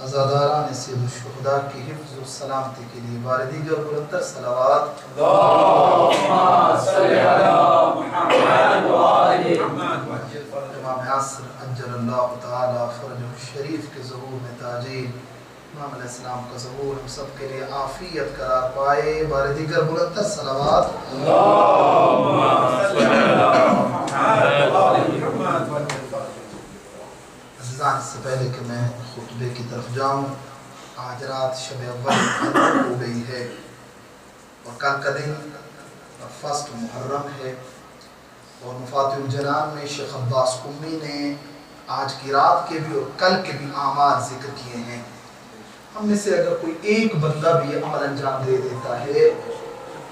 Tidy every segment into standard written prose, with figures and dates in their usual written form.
عزاداران سید الشہداء کی حفظ و سلامتی کے لیے بار دیگر بلندتر صلوات اللہم صلی علی محمد و آل محمد. امام عصر عجل اللہ تعالی فرجہ الشریف کے ظہور میں تاجیل امام علیہ السلام کا ظہور ہم سب کے لیے عافیت قرار پائے. بار دیگر بلندتر صلوات اللہم صلی علی محمد و آل محمد. عزیزان، اس سے پہلے کہ میں خطبے کی طرف جاؤں، آج رات شب اول ہو گئی ہے اور کل کا دن فسٹ محرم ہے اور مفاتیح الجنان میں شیخ عباس قمی نے آج کی رات کے بھی اور کل کے بھی اعمال ذکر کیے ہیں. ہم میں سے اگر کوئی ایک بندہ بھی یہ عمل انجام دے دیتا ہے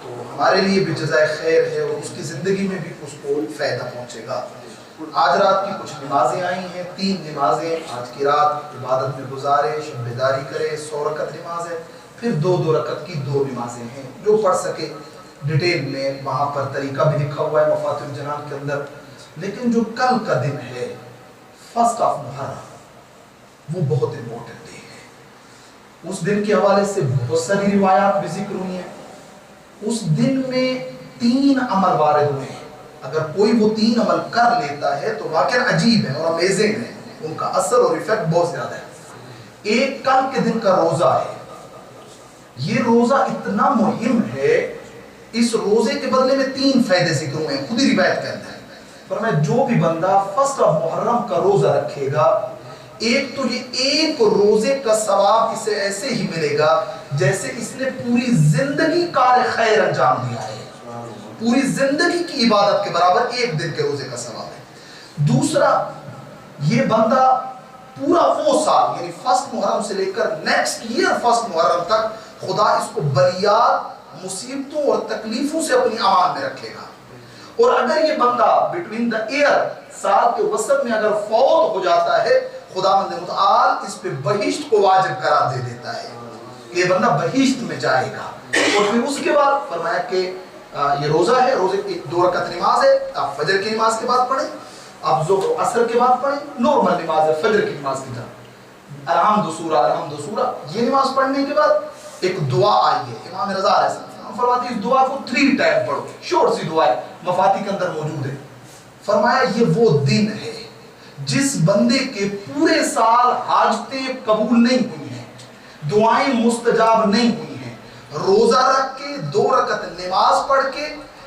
تو ہمارے لیے بھی جزائے خیر ہے اور اس کی زندگی میں بھی اس کو فائدہ پہنچے گا. آج رات کی کچھ نمازیں آئی ہیں، 3 نمازیں آج کی رات عبادت میں گزارے، شب بیداری کرے. 100 رکعت نماز ہے، پھر 2 رکعت کی 2 نمازیں ہیں. جو پڑھ سکے ڈیٹیل میں وہاں پر طریقہ بھی لکھا ہوا ہے مفاتیح الجنان کے اندر. لیکن جو کل کا دن ہے فرسٹ آف محرم، وہ بہت امپورٹنٹ ڈے ہے. اس دن کے حوالے سے بہت ساری روایات بھی ذکر ہوئی ہیں. اس دن میں 3 عمل وارد ہوئے ہیں. اگر کوئی وہ 3 عمل کر لیتا ہے تو واقعا عجیب ہے اور امیزنگ ہے، ان کا اثر اور ایفیکٹ بہت زیادہ ہے. ایک کل کے دن کا روزہ ہے. یہ روزہ اتنا مہم ہے، اس روزے کے بدلے میں 3 فائدے ذکر ہوئے ہیں، خود ہی روایت کرتا ہے. فرمایا جو بھی بندہ فرسٹ آف محرم کا روزہ رکھے گا، ایک تو یہ ایک روزے کا ثواب اسے ایسے ہی ملے گا جیسے اس نے پوری زندگی کار خیر انجام دیا ہے. پوری زندگی کی عبادت کے برابر ایک دن کے روزے کا ثواب ہے. دوسرا، یہ بندہ پورا وہ سال یعنی فرسٹ محرم سے لے کر نیکسٹ ایئر فرسٹ محرم تک خدا اس کو بلیات، مصیبتوں اور تکلیفوں سے اپنی امان میں رکھے گا. اور اگر یہ بندہ بٹوین دا ایئر، سال کے وسط میں اگر فوت ہو جاتا ہے، خداوند متعال اس پہ بہشت کو واجب قرار دے دیتا ہے. یہ بندہ بہشت میں جائے گا. اور پھر اس کے بعد فرمایا کہ یہ روزہ ہے، روزے کی 2 رکعت نماز ہے. آپ فجر کی نماز کے بعد پڑھیں، آپ ظہر و عصر کے بعد پڑھیں. نارمل نماز ہے فجر کی نماز کی طرح، الحمد سورہ الحمد سورہ. یہ نماز پڑھنے کے بعد ایک دعا آئی ہے. امام رضا علیہ السلام فرماتے ہیں اس دعا کو 3 ٹائم پڑھو. شورٹ سی دعا ہے، مفاتیح کے اندر موجود ہے. فرمایا یہ وہ دن ہے جس بندے کے پورے سال حاجتیں قبول نہیں ہوئی ہیں، دعائیں مستجاب نہیں ہوئی ہیں، روزہ رکھ کے 2 رکعت نماز پڑھ کے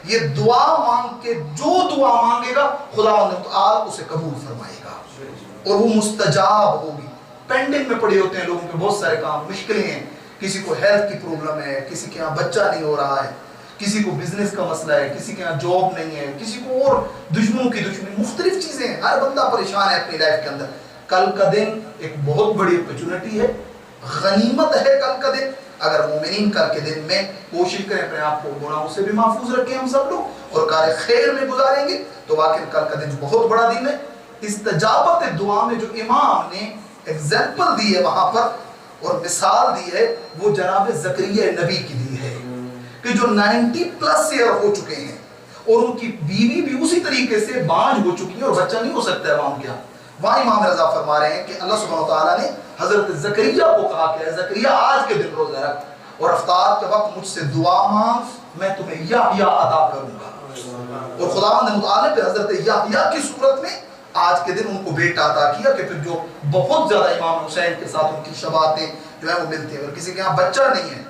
یہ دعا مانگ کے جو دعا مانگے گا خداوند تعالی اسے قبول فرمائے گا اور وہ مستجاب ہوگی. پینڈنگ میں پڑے ہوتے ہیں لوگوں کے بہت سارے کام، مشکلیں ہیں. کسی کو ہیلتھ کی پرابلم ہے، کسی کے یہاں بچہ نہیں ہو رہا ہے، کسی کو بزنس کا مسئلہ ہے، کسی کے یہاں جاب نہیں ہے، کسی کو اور دشمنوں کی دشمنی، مختلف چیزیں ہیں. ہر بندہ پریشان ہے اپنی لائف کے اندر. کل کا دن ایک بہت بڑی اپرچونٹی ہے، غنیمت ہے کل کا دن. اگر مومنین کل کے دن میں کوشش کریں اپنے آپ کو گناہوں سے بھی محفوظ رکھیں ہم سب لوگ اور کار خیر میں گزاریں گے تو واقعی کل کا دن بہت بڑا دن ہے. استجابت دعا میں جو امام نے ایگزامپل دی ہے وہاں پر اور مثال دی ہے وہ جناب زکریا نبی کی دی ہے کہ جو 90+ ایئر ہو چکے ہیں اور ان کی بیوی بھی اسی طریقے سے بانجھ ہو چکی ہے اور بچہ نہیں ہو سکتا ہے وہاں کیا. وہاں امام رضا فرما رہے ہیں کہ اللہ سبحانہ وتعالیٰ نے حضرت زکریا کو کہا کہ زکریا آج کے دن روزہ رکھ اور افطار کے وقت مجھ سے دعا مانگ، میں تمہیں یحییٰ عطا کروں گا. اور خداوند متعال نے حضرت یحییٰ کی صورت میں آج کے دن ان کو بیٹا عطا کیا کہ پھر جو بہت زیادہ امام حسین کے ساتھ ان کی شباہتیں جو ہیں وہ ملتی ہیں. اور کسی کے یہاں بچہ نہیں ہے،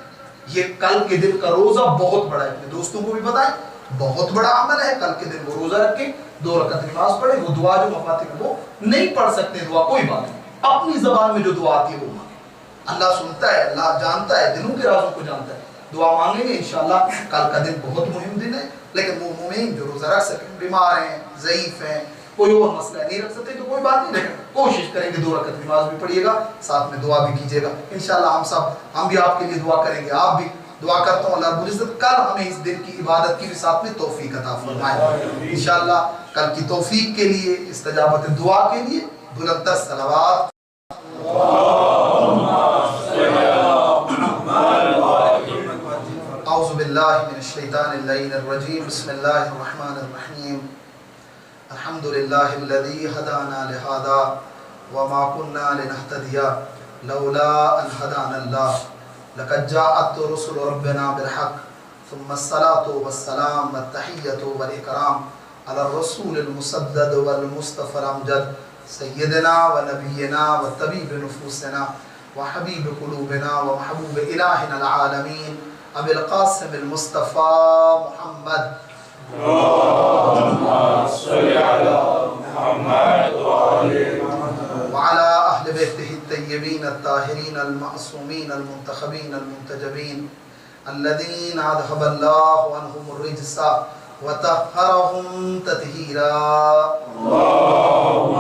یہ کل کے دن کا روزہ بہت بڑا ہے. اپنے دوستوں کو بھی بتائیں، بہت بڑا عمل ہے. کل کے دن وہ روزہ رکھ کے 2 رکعت نماز پڑھے. وہ دعا جو مفاتیح وہ نہیں پڑھ سکتے دعا، کوئی بات نہیں، اپنی زبان میں جو دعا آتی ہے وہ مانگیں. اللہ سنتا ہے، اللہ جانتا ہے، دلوں کے رازوں کو جانتا ہے. دعا مانگیں گے انشاءاللہ. کل کا دن بہت مہم دن ہے. لیکن وہ مومن جو روزہ رکھ سکیں، بیمار ہیں، ضعیف ہیں، کوئی اور مسئلہ نہیں رکھ سکتے تو کوئی بات نہیں، لیکن کوشش کریں کہ 2 رکعت نماز بھی پڑھیے گا، ساتھ میں دعا بھی کیجیے گا. انشاءاللہ ہم بھی آپ کے لیے دعا کریں گے. آپ بھی دعا کرتا ہوں اللہ رب العزت کل ہمیں اس دن کی عبادت کی بھی ساتھ میں توفیق عطا فرمائے. انشاءاللہ کل کی توفیق کے لیے، استجابت دعا کے لیے بلندتر صلوات. اعوذ باللہ من الشیطان اللعین الرجیم. بسم اللہ الرحمن الرحیم. الحمد للہ الذی ہدانا لہذا وما كنا لنهتدي لولا ان هدانا الله لقد جاءت رسل ربنا بالحق ثم الصلاة والسلام والتحية والإكرام على الرسول المسدد والمصطفى الأمجد سيدنا ونبينا وطبيب نفوسنا وحبيب قلوبنا ومحبوب إلهنا العالمين أبي القاسم المصطفى محمد. اللهم صل على محمد وعلى أهل بيته الطيبين الطاهرين المعصومين المنتخبين المنتجبين الذين أذهب الله عنهم الرجس وطهرهم تطهيرا. اللهم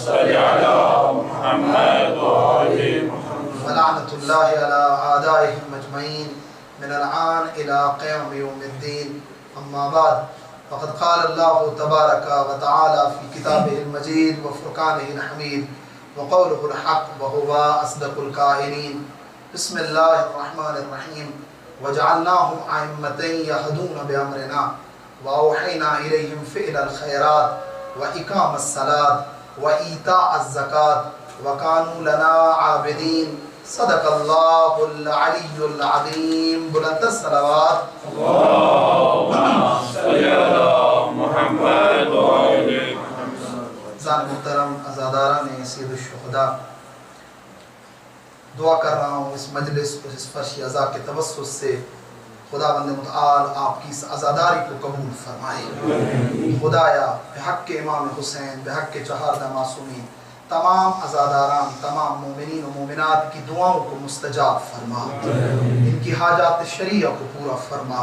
صل على محمد وآل محمد ولعنة الله على أعدائهم أجمعين من الآن إلى قيام يوم الدين. أما بعد فقد قال الله تبارك وتعالى في كتابه المجيد وفرقانه الحميد وقوله الحق وهو أصدق القائلين. بسم الله الرحمن الرحيم. وجعلناهم أئمة يهدون بأمرنا وأوحينا إليهم فعل الخيرات وإقام الصلاة وإيتاء الزكاة وكانوا لنا عابدين. صدق الله العلي العظيم. بلند الصلوات. اللهم صل على محمد وآل محمد. زان محترم عزاداران سید الشہداء، دعا کر رہا ہوں اس مجلس اور اس فرش عزا کے توسط سے خداوند متعال آپ کی اس عزاداری کو قبول فرمائے. خدایا بحق امام حسین، بحق چہاردہ معصومین، تمام عزاداران، تمام مومنین و مومنات کی دعاؤں کو مستجاب فرما، ان کی حاجات شریعہ کو پورا فرما.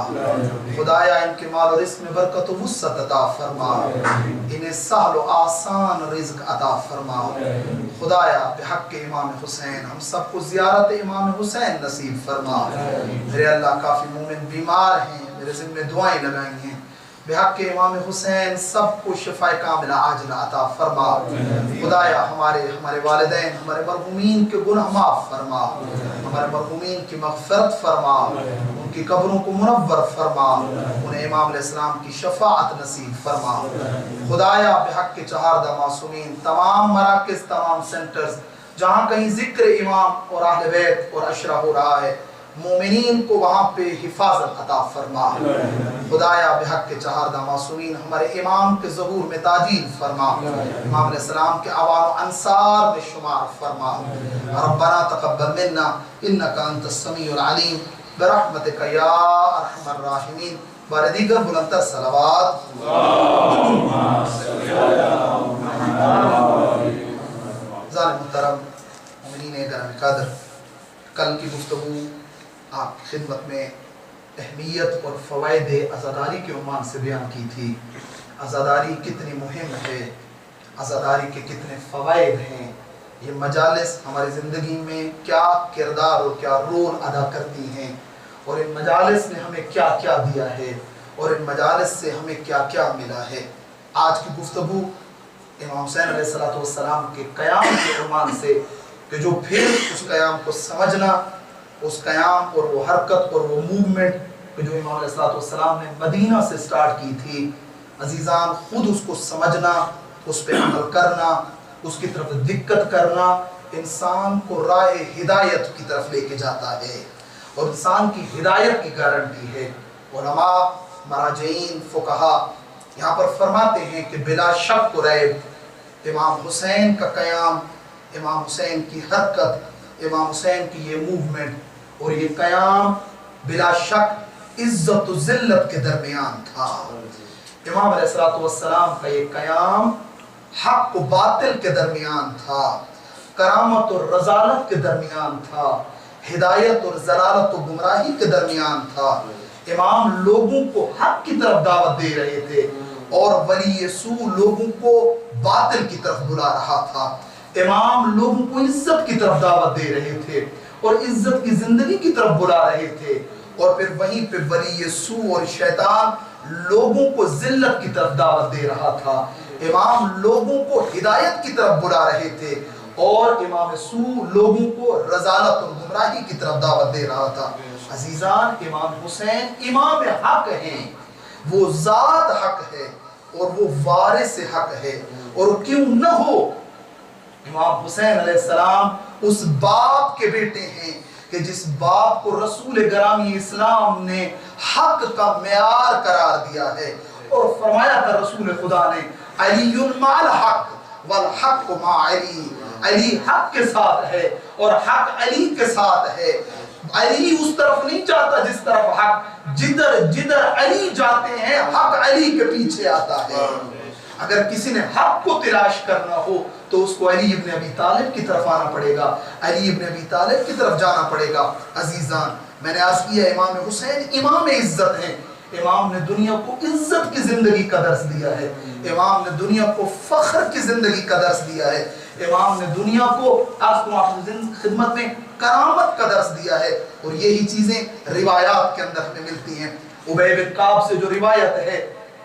خدایا ان کے مال و رزق میں برکت و وسعت عطا فرما، انہیں سہل و آسان رزق عطا فرما. خدایا بحق امام حسین ہم سب کو زیارت امام حسین نصیب فرما. میرے اللہ کافی مومن بیمار ہیں، میرے ذمہ دعائیں لگائی ہیں. بحق امام حسین سب کو شفاء کاملہ عاجلہ عطا فرما. خدایا ہمارے والدین، ہمارے مرحومین کے گناہ معاف فرما، ہمارے مرحومین کی مغفرت فرما، ان کی قبروں کو منور فرما، انہیں امام علیہ السلام کی شفاعت نصیب فرما. خدایا بحق چہاردہ معصومین تمام مراکز، تمام سینٹرز جہاں کہیں ذکر امام اور اہل بیت اور عشرہ ہو رہا ہے، مومنین کو وہاں پہ حفاظت عطا فرما. خدایا بحق چہاردہ معصومین ہمارے امام کے ظہور میں تاجیل فرما، امام علیہ السلام کے عوان و انصار میں شمار فرما. ربنا تقبل منا انک انت السمیع العلیم برحمتک یا ارحم الراحمین. بار دیگر بلندتر صلوات. اللہم صل علی محمد. ظالم محترم مومنین گرامی قدر، کل کی گفتگو آپ کی خدمت میں اہمیت اور فوائد عزاداری کے عنوان سے بیان کی تھی. عزاداری کتنی مہم ہے، عزاداری کے کتنے فوائد ہیں، یہ مجالس ہماری زندگی میں کیا کردار اور کیا رول ادا کرتی ہیں، اور ان مجالس نے ہمیں کیا کیا دیا ہے، اور ان مجالس سے ہمیں کیا کیا ملا ہے. آج کی گفتگو امام حسین علیہ السلام کے قیام کے عنوان سے، کہ جو پھر اس قیام کو سمجھنا، اس قیام اور وہ حرکت اور وہ موومنٹ کہ جو امام علیہ السلام نے مدینہ سے سٹارٹ کی تھی، عزیزان خود اس کو سمجھنا، اس پہ عمل کرنا، اس کی طرف دقت کرنا انسان کو راہ ہدایت کی طرف لے کے جاتا ہے، اور انسان کی ہدایت کی گارنٹی ہے. علماء، مراجعین، فقہا یہاں پر فرماتے ہیں کہ بلا شک و ریب امام حسین کا قیام، امام حسین کی حرکت، امام حسین کی یہ موومنٹ اور یہ قیام بلا شک عزت و ذلت کے درمیان تھا. امام علیہ السلام کا یہ قیام حق و باطل کے درمیان تھا، کرامت اور رضالت کے درمیان تھا، ہدایت اور ضلالت و گمراہی کے درمیان تھا. امام لوگوں کو حق کی طرف دعوت دے رہے تھے اور ولی سو لوگوں کو باطل کی طرف بلا رہا تھا. امام لوگوں کو عزت کی طرف دعوت دے رہے تھے اور عزت کی زندگی کی طرف بلا رہے تھے، اور پھر وہیں پہ ولی سو اور شیطان لوگوں کو ذلت کی طرف دعوت دے رہا تھا. امام لوگوں کو ہدایت کی طرف بلا رہے تھے اور امام سو لوگوں کو رضالت اور گمراہی کی طرف دعوت دے رہا تھا. عزیزان امام حسین امام حق ہیں، وہ ذات حق ہے اور وہ وارث حق ہے. اور کیوں نہ ہو، امام حسین علیہ السلام اس باپ کے بیٹے ہیں کہ جس باپ کو رسول گرامی اسلام نے حق کا معیار قرار دیا ہے، اور فرمایا تھا رسول خدا نے علی مع الحق والحق مع علی، علی حق کے ساتھ ہے اور حق علی کے ساتھ ہے۔ علی اس طرف نہیں جاتا جس طرف حق، جدھر جدھر علی جاتے ہیں حق علی کے پیچھے آتا ہے۔ اگر کسی نے حق کو تلاش کرنا ہو تو اس کو علی ابن ابی طالب کی طرف آنا پڑے گا، علی ابن ابی طالب کی طرف جانا پڑے گا۔ عزیزان، میں نے عرض کیا امام حسین امام عزت ہیں، امام نے دنیا کو عزت کی زندگی کا درس دیا ہے، امام نے دنیا کو فخر کی زندگی کا درس دیا ہے، امام نے دنیا کو خدمت میں کرامت کا درس دیا ہے، اور یہی چیزیں روایات کے اندر ہمیں ملتی ہیں۔ ابی بن کعب سے جو روایت ہے،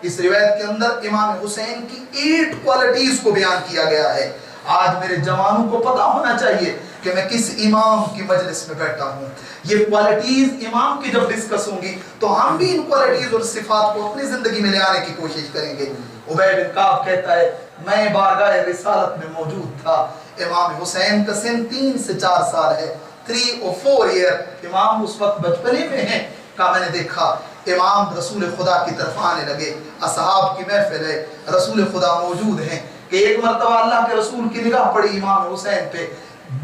اس روایت کے اندر امام حسین کی 8 کوالٹیز کو بیان کیا گیا ہے۔ آج میرے جوانوں کو پتا ہونا چاہیے کہ میں کس امام کی مجلس میں بیٹھا ہوں۔ یہ کوالٹیز امام کی جب ڈسکس ہوں گی تو ہم بھی ان کوالٹیز اور صفات کو اپنی زندگی میں لے آنے کی کوشش کریں گے۔ ابی بن کعب کہتا ہے میں بارگاہ رسالت میں موجود تھا، امام حسین کا سن 3 سے 4 سال ہے، 3 or 4 ایئر، امام اس وقت بچپنے میں ہیں۔ کہا میں نے دیکھا امام رسول خدا کی طرف آنے لگے، اصحاب کی محفل ہے، رسول خدا موجود ہیں، کہ ایک مرتبہ اللہ کے رسول کی نگاہ پڑی امام حسین پہ،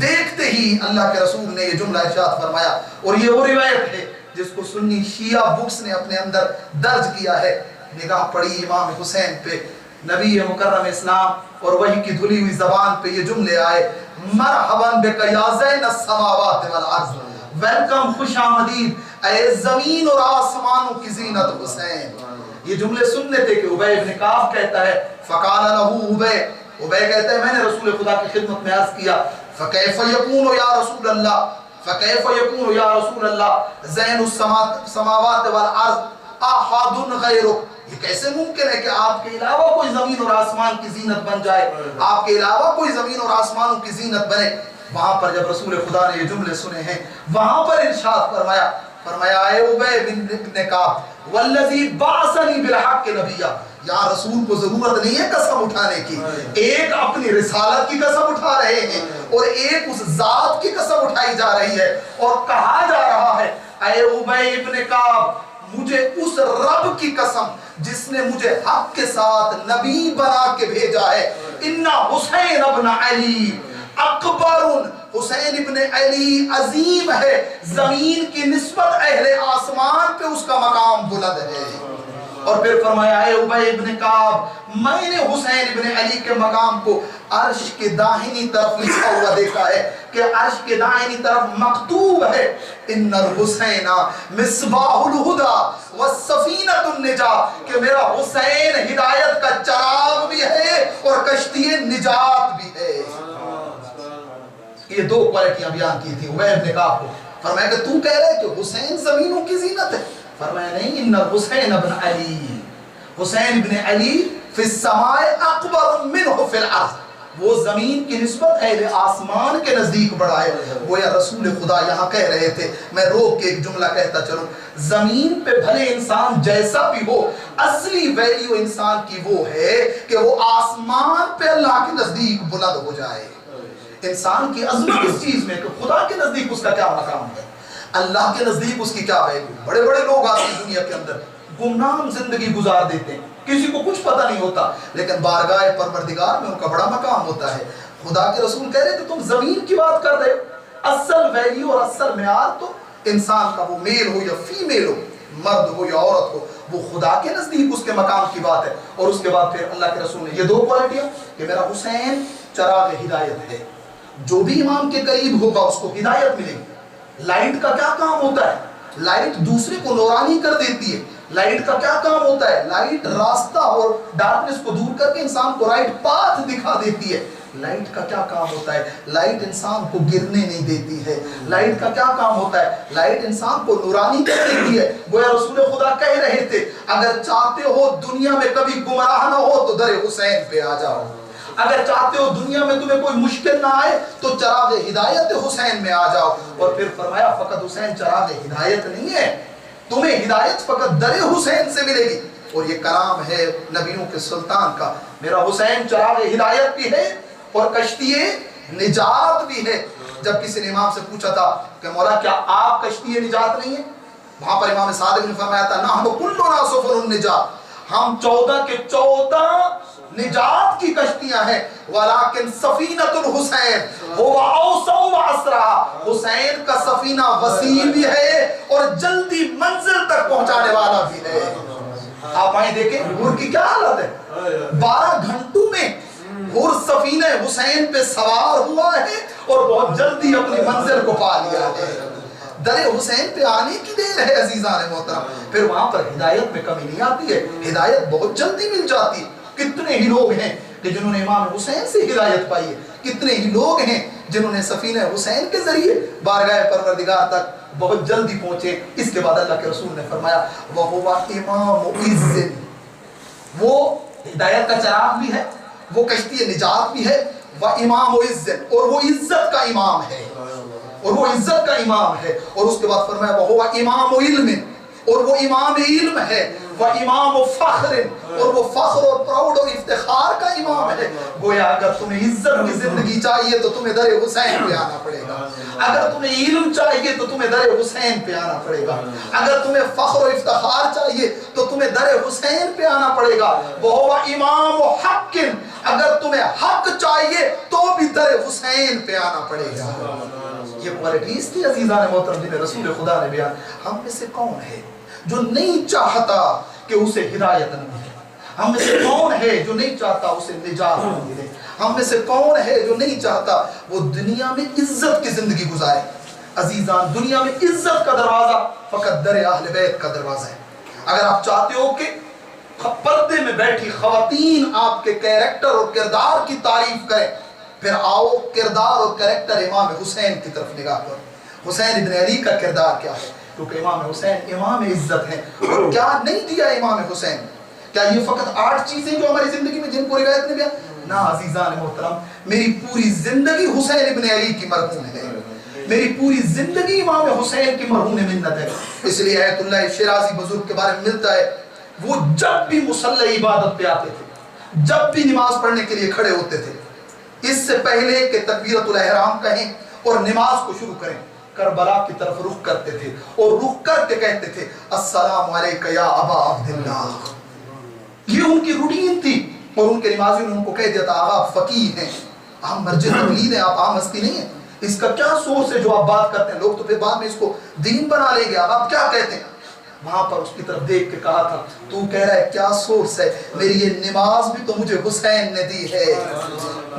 دیکھتے ہی اللہ کے رسول نے یہ جملہ ارشاد فرمایا، اور یہ وہ روایت ہے جس کو سنی شیعہ بکس نے اپنے اندر درج کیا ہے۔ نگاہ پڑی امام حسین پہ، نبی مکرم اسلام اور وحی کی دھلی ہوئی زبان پہ یہ جملے آئے، مرحباً بک یا زین السماوات والارض، ویلکم، خوش آمدید اے زمین اور آسمانوں کی زینت حسین۔ یہ جملے سننے تھے کہ ابی بن کعب کہتا ہے فقال له ابی کہتا ہے میں نے رسول خدا کی خدمت میں عرض کیا فکیف یکون یا رسول اللہ، فکیف یکون یا رسول اللہ زین السماوات والارض احد غیرک، یہ کیسے ممکن ہے کہ آپ کے علاوہ کوئی زمین اور آسمان کی زینت بن جائے، آپ کے علاوہ کوئی زمین اور آسمانوں کی زینت بنے۔ وہاں پر جب رسول خدا نے یہ جملے سنے ہیں، وہاں پر ارشاد فرمایا اے ابی بن کعب والذی بعثنی بالحق نبیا، یہاں رسول کو ضرورت نہیں ہے قسم اٹھانے کی، ایک اپنی رسالت کی قسم اٹھا رہے ہیں اور ایک اس ذات کی قسم اٹھائی جا رہی ہے، اور کہا جا رہا ہے اے ابی بن کعب مجھے اس رب کی قسم جس نے مجھے حق کے ساتھ نبی بنا کے بھیجا ہے، ان حسین ابن علی اکبر، حسین ابن علی عظیم ہے، زمین کی نسبت اہل آسمان پہ اس کا مقام بلند ہے۔ اور پھر فرمایا اے ابی ابن کعب میں نے حسین ابن علی کے مقام کو عرش کے داہنی طرف لکھا ہوا دیکھا ہے کہ عرش کے داہنی طرف مکتوب ہے ان الحسین مصباح الہدی والسفینۃ النجاۃ، کہ میرا حسین ہدایت کا چراغ بھی ہے اور کشتی نجات بھی ہے۔ یہ 2 کوالٹیاں بیان کی تھی ابی ابن کعب کو۔ فرمایا کہ تو کہہ رہے کہ حسین زمینوں کی زینت ہے، فرمایا نہیں، ان حسین ابن علی، حسین ابن علی فی السماء اکبر منہ فی الارض، وہ زمین کی نسبت اہل آسمان کے نزدیک بڑا ہے۔ گویا رسول خدا یہاں کہہ رہے تھے، میں روک کے ایک جملہ کہتا چلوں، زمین پہ بھلے انسان جیسا بھی ہو، اصلی ویلیو انسان کی وہ ہے کہ وہ آسمان پہ اللہ کے نزدیک بلند ہو جائے۔ انسان کی عظمت اس چیز میں کہ خدا کے نزدیک اس کا کیا مقام ہے، اللہ کے نزدیک اس کی کیا ویلیو۔ بڑے بڑے لوگ آتے ہیں دنیا کے اندر گمنام زندگی گزار دیتے ہیں، کسی کو کچھ پتہ نہیں ہوتا، لیکن بارگاہ پروردگار میں ان کا بڑا مقام ہوتا ہے۔ خدا کے رسول کہہ رہے کہ تم زمین کی بات کر رہے ہو، اصل ویلیو اور اصل معیار تو انسان کا، وہ میل ہو یا فیمیل ہو، مرد ہو یا عورت ہو، وہ خدا کے نزدیک اس کے مقام کی بات ہے۔ اور اس کے بعد پھر اللہ کے رسول نے یہ 2 کوالٹیاں کہ میرا حسین چراغ ہدایت ہے، جو بھی امام کے قریب ہوگا اس کو ہدایت ملے گی۔ لائٹ کا کیا کام ہوتا ہے؟ لائٹ دوسرے کو نورانی کر دیتی ہے۔ لائٹ کا کیا کام ہوتا ہے؟ لائٹ راستہ اور ڈارکنس کو دور کر کے انسان کو رائٹ پاتھ دکھا دیتی ہے۔ لائٹ کا کیا کام ہوتا ہے؟ لائٹ انسان کو گرنے نہیں دیتی ہے۔ لائٹ کا کیا کام ہوتا ہے؟ لائٹ انسان کو نورانی کر دیتی ہے۔ گویا رسول خدا کہہ رہے تھے اگر چاہتے ہو دنیا میں کبھی گمراہ نہ ہو تو در حسین پہ آ جاؤ، اگر چاہتے ہو دنیا میں تمہیں کوئی مشکل نہ آئے تو چراغ ہدایت حسین میں آ جاؤ۔ اور پھر فرمایا فقط حسین چراغ ہدایت نہیں ہے، تمہیں ہدایت فقط در حسین سے ملے گی۔ اور یہ کلام ہے نبیوں کے سلطان کا، میرا حسین چراغ ہدایت بھی ہے اور کشتی نجات بھی ہے۔ جب کسی نے امام سے پوچھا تھا کہ مولا کیا آپ کشتی نجات نہیں ہے؟ وہاں پر امام صادق نے فرمایا تھا نحن کلنا سفن النجات، ہم 14 کے 14 نجات کی کشتیاں ہیں، ولیکن سفینۃ الحسین هو اوسع واسرع، حسین کا سفینہ وسیع بھی ہے اور جلدی منزل تک پہنچانے والا بھی ہے۔ آپ آئیں دیکھیں حور کی کیا حالت ہے، 12 گھنٹوں میں حور سفینہ حسین پہ سوار ہوا ہے اور بہت جلدی اپنی منزل کو پا لیا ہے۔ در حسین پہ آنے کی دیر ہے عزیزان محترم، پھر وہاں پر ہدایت میں کمی نہیں آتی ہے، ہدایت بہت جلدی مل جاتی ہے۔ کتنے ہی لوگ ہیں کہ جنہوں نے امام حسین سے ہدایت پائی ہے، کتنے ہی لوگ ہیں جنہوں نے سفینہ حسین کے ذریعے بارگاہ پروردگار تک بہت جلدی پہنچے۔ اس کے بعد اللہ کے رسول نے فرمایا وَهُوَ إِمَامُ عِزٍ، وہ ہدایت کا چراغ بھی ہے، وہ کشتی نجات بھی ہے، وَإِمَامُ عِزٍ، اور وہ عزت کا امام ہے، اور وہ عزت کا امام ہے۔ اور اس کے بعد فرمایا وَهُوَ إِمَامُ عِلْمٍ، اور وہ امام علم ہے، وَإِمَامُ فَخْرٍ، اور وہ فخر اور پراؤڈ اور افتخار کا امام ہے۔ گویا اگر تمہیں عزت کی زندگی چاہیے تو تمہیں در حسین پہ آنا پڑے گا، اگر تمہیں علم چاہیے تو تمہیں در حسین پہ آنا پڑے گا، اگر تمہیں فخر و افتخار چاہیے تو تمہیں در حسین پہ آنا پڑے گا۔ وَهُوَ إِمَامُ حَقٍ، اگر تمہیں حق چاہیے تو بھی در حسین پہ آنا پڑے گا۔ یہ کوالٹیز تھی عزیزان محترم جنہیں رسول خدا نے بیان۔ ہم میں سے کون ہے جو نہیں چاہتا کہ اسے ہدایت نہ ملے؟ ہم میں سے کون ہے جو نہیں چاہتا اسے نجات نہ ملے؟ ہم میں سے کون ہے جو نہیں چاہتا وہ دنیا میں عزت کی زندگی گزارے؟ عزیزان دنیا میں عزت کا دروازہ فقط در اہل بیت کا دروازہ ہے۔ اگر آپ چاہتے ہو کہ پردے میں بیٹھی خواتین آپ کے کیریکٹر اور کردار کی تعریف کریں، پھر آؤ کردار اور کریکٹر امام حسین کی طرف نگاہ کرو۔ حسین ابن علی کا کردار کیا ہے؟ کیونکہ امام حسین امام عزت ہیں، اور کیا نہیں دیا امام حسین؟ کیا یہ فقط 8 چیزیں جو ہماری زندگی میں جن کو روایت نے بیان؟ نہ عزیزان محترم، میری پوری زندگی حسین ابن علی کی مرہون ہے، میری پوری زندگی امام حسین کی مرہون منت ہے۔ اس لیے آیت اللہ شیرازی بزرگ کے بارے میں ملتا ہے، وہ جب بھی مصلی عبادت پہ آتے تھے، جب بھی نماز پڑھنے کے لیے کھڑے ہوتے تھے، اس سے پہلے کہ تکبیرۃ الاحرام کہیں اور نماز کو شروع کریں، کربلا کی طرف رخ کرتے تھے اور رخ کر کے کہتے تھے السلام علیکہ یا ابا عبداللہ۔ یہ ان کی روٹین تھی، اور ان کے نمازیوں نے ان کو کہہ دیا تھا آپ فقیہ ہیں، آپ مرجع تقلید ہیں، آپ عام ہستی نہیں ہیں، اس کا کیا سورس ہے جو آپ بات کرتے ہیں؟ لوگ تو پھر بعد میں اس کو دین بنا لیں گے، آپ کیا کہتے ہیں؟ وہاں پر اس کی طرف دیکھ کے کہا تھا تو کہہ رہا ہے کیا سورس ہے؟ میری یہ نماز بھی تو مجھے حسین نے دی ہے،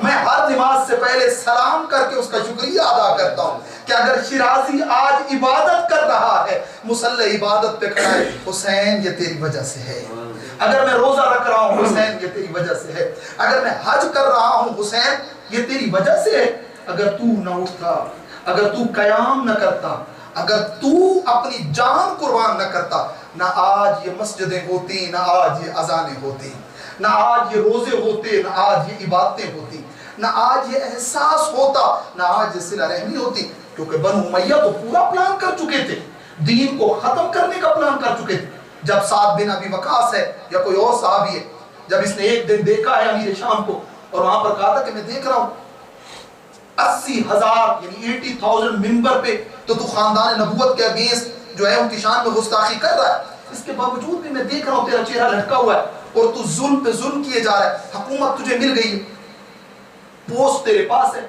میں ہر نماز سے پہلے سلام کر کے اس کا شکریہ ادا کرتا ہوں کہ اگر شیرازی آج عبادت کر رہا ہے، مصلی عبادت پہ کھڑا ہے، حسین یہ تیری وجہ سے ہے۔ اگر میں روزہ رکھ رہا ہوں حسین یہ تیری وجہ سے ہے، اگر میں حج کر رہا ہوں حسین یہ تیری وجہ سے ہے۔ اگر تو نہ اٹھتا، اگر تو قیام نہ کرتا، اگر تو اپنی جان قربان نہ کرتا، نہ آج یہ مسجدیں ہوتی، نہ آج یہ اذانیں ہوتی، نہ آج یہ روزے ہوتے، نہ آج یہ عبادتیں ہوتی، نہ آج یہ احساس ہوتا، نہ آج یہ صلہ رحمی ہوتی۔ کیونکہ بنو امیہ تو پورا پلان کر چکے تھے، دین کو ختم کرنے کا پلان کر چکے تھے۔ جب سعد بن ابی وقاص ہے یا کوئی اور صحابی ہے، جب اس نے ایک دن دیکھا ہے امیر شام کو اور وہاں پر کہا تھا کہ میں دیکھ رہا ہوں 80,000 یعنی 80,000 ممبر پہ تو خاندان نبوت کے اگینسٹ جو ہے ان کی شان میں گستاخی کر رہا ہے، اس کے باوجود بھی میں دیکھ رہا ہوں تیرا چہرہ لٹکا ہوا ہے اور تو ظلم پہ ظلم کیے جا رہا ہے۔ حکومت تجھے مل گئی ہے، پوسٹ تیرے پاس ہے،